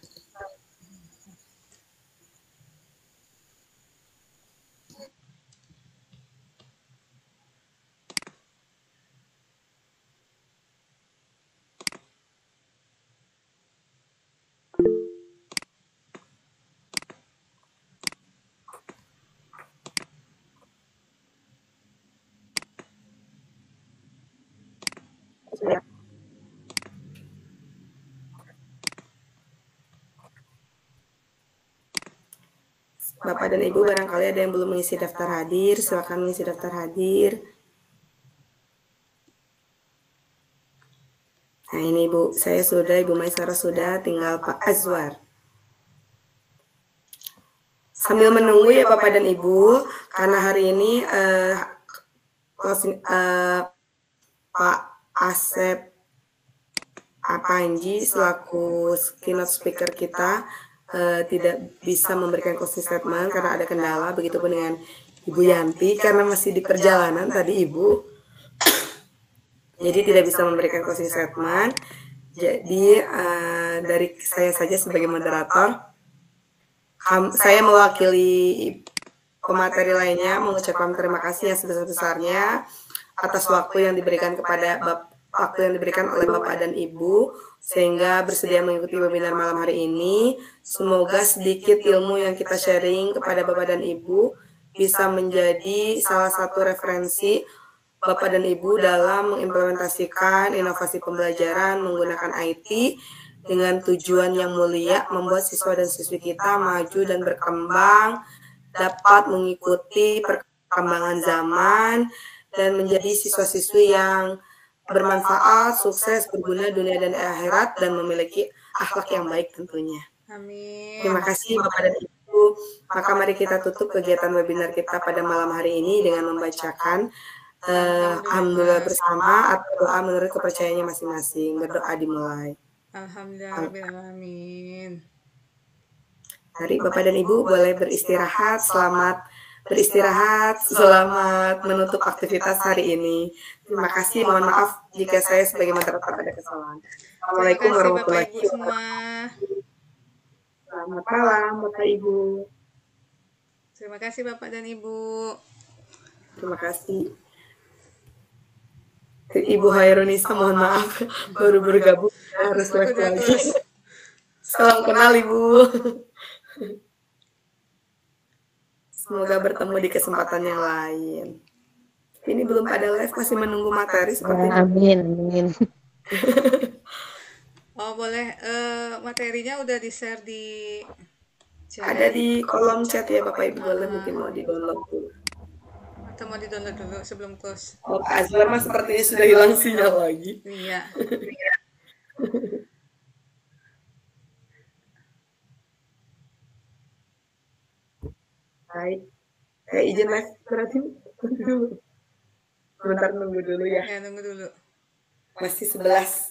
Bapak dan Ibu barangkali ada yang belum mengisi daftar hadir, silakan mengisi daftar hadir. Nah ini Ibu, saya sudah, Ibu Maisarah sudah, tinggal Pak Azwar. Sambil menunggu ya Bapak dan Ibu, karena hari ini Pak Asep Panji selaku keynote speaker kita tidak bisa memberikan closing statement karena ada kendala, begitupun dengan Ibu Yanti karena masih di perjalanan tadi Ibu, jadi tidak bisa memberikan closing statement. Jadi dari saya saja sebagai moderator, saya mewakili pemateri lainnya mengucapkan terima kasih yang sebesar-besarnya atas waktu yang diberikan oleh Bapak dan Ibu sehingga bersedia mengikuti webinar malam hari ini. Semoga sedikit ilmu yang kita sharing kepada Bapak dan Ibu bisa menjadi salah satu referensi Bapak dan Ibu dalam mengimplementasikan inovasi pembelajaran menggunakan IT dengan tujuan yang mulia, membuat siswa dan siswi kita maju dan berkembang, dapat mengikuti perkembangan zaman, dan menjadi siswa-siswi yang bermanfaat, sukses, berguna dunia dan akhirat, dan memiliki akhlak yang baik tentunya.
Amin.
Terima kasih Bapak dan Ibu. Maka mari kita tutup kegiatan webinar kita pada malam hari ini dengan membacakan Alhamdulillah bersama atau doa menurut kepercayaannya masing-masing. Berdoa dimulai.
Alhamdulillahirrahmanirrahim.
Mari Bapak dan Ibu boleh beristirahat. Selamat beristirahat, selamat menutup aktivitas hari ini. Terima kasih, mohon maaf jika saya sebagai moderator ada kesalahan. Assalamualaikum warahmatullahi wabarakatuh. Selamat malam Bapak Ibu.
Terima kasih Bapak dan Ibu.
Terima kasih. Ibu Hairunisa, mohon maaf baru bergabung harus live lagi. Salam kenal Ibu. Semoga bertemu di kesempatan yang lain. Ini belum pada live, masih menunggu materi sepertinya.
Amin.
Oh boleh, materinya udah di-share di chat.
Ada di kolom chat ya Bapak Ibu, boleh mungkin mau di-download dulu.
Atau mau di-download dulu sebelum close.
Oh, Pak Azwar mah sepertinya sudah hilang sinyal lagi.
Iya.
Baik, saya izin live berarti dulu. Sebentar nunggu dulu ya.
Ya nunggu dulu.
Masih 11.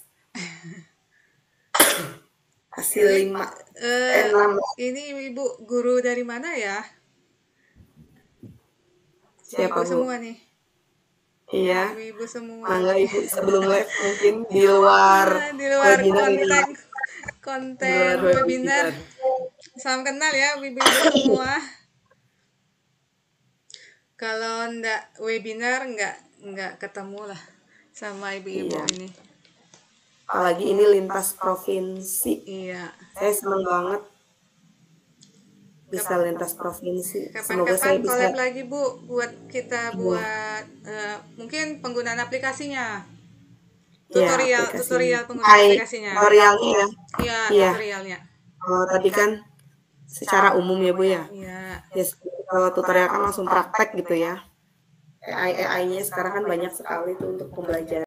Masih 5. 6.
Ini Ibu guru dari mana ya?
Siapa
Ibu
Bu?
semua nih.
Iya.
Ibu semua.
Mangga Ibu sebelum live mungkin di luar
konten webinar. Salam kenal ya ibu-ibu semua. Kalau enggak webinar enggak ketemu lah sama ibu-ibu ini.
Apalagi ini lintas provinsi.
Iya.
Saya senang banget bisa lintas provinsi. Semoga saya bisa
collab lagi Bu buat kita buat mungkin penggunaan aplikasinya. Tutorial penggunaan aplikasinya.
Tutorialnya ya.
Iya, tutorialnya.
Oh, tadi kan secara umum ya Bu ya.
Iya.
Yes, kalau tutorial kan langsung praktek gitu ya. AI-nya sekarang kan banyak sekali tuh untuk pembelajaran.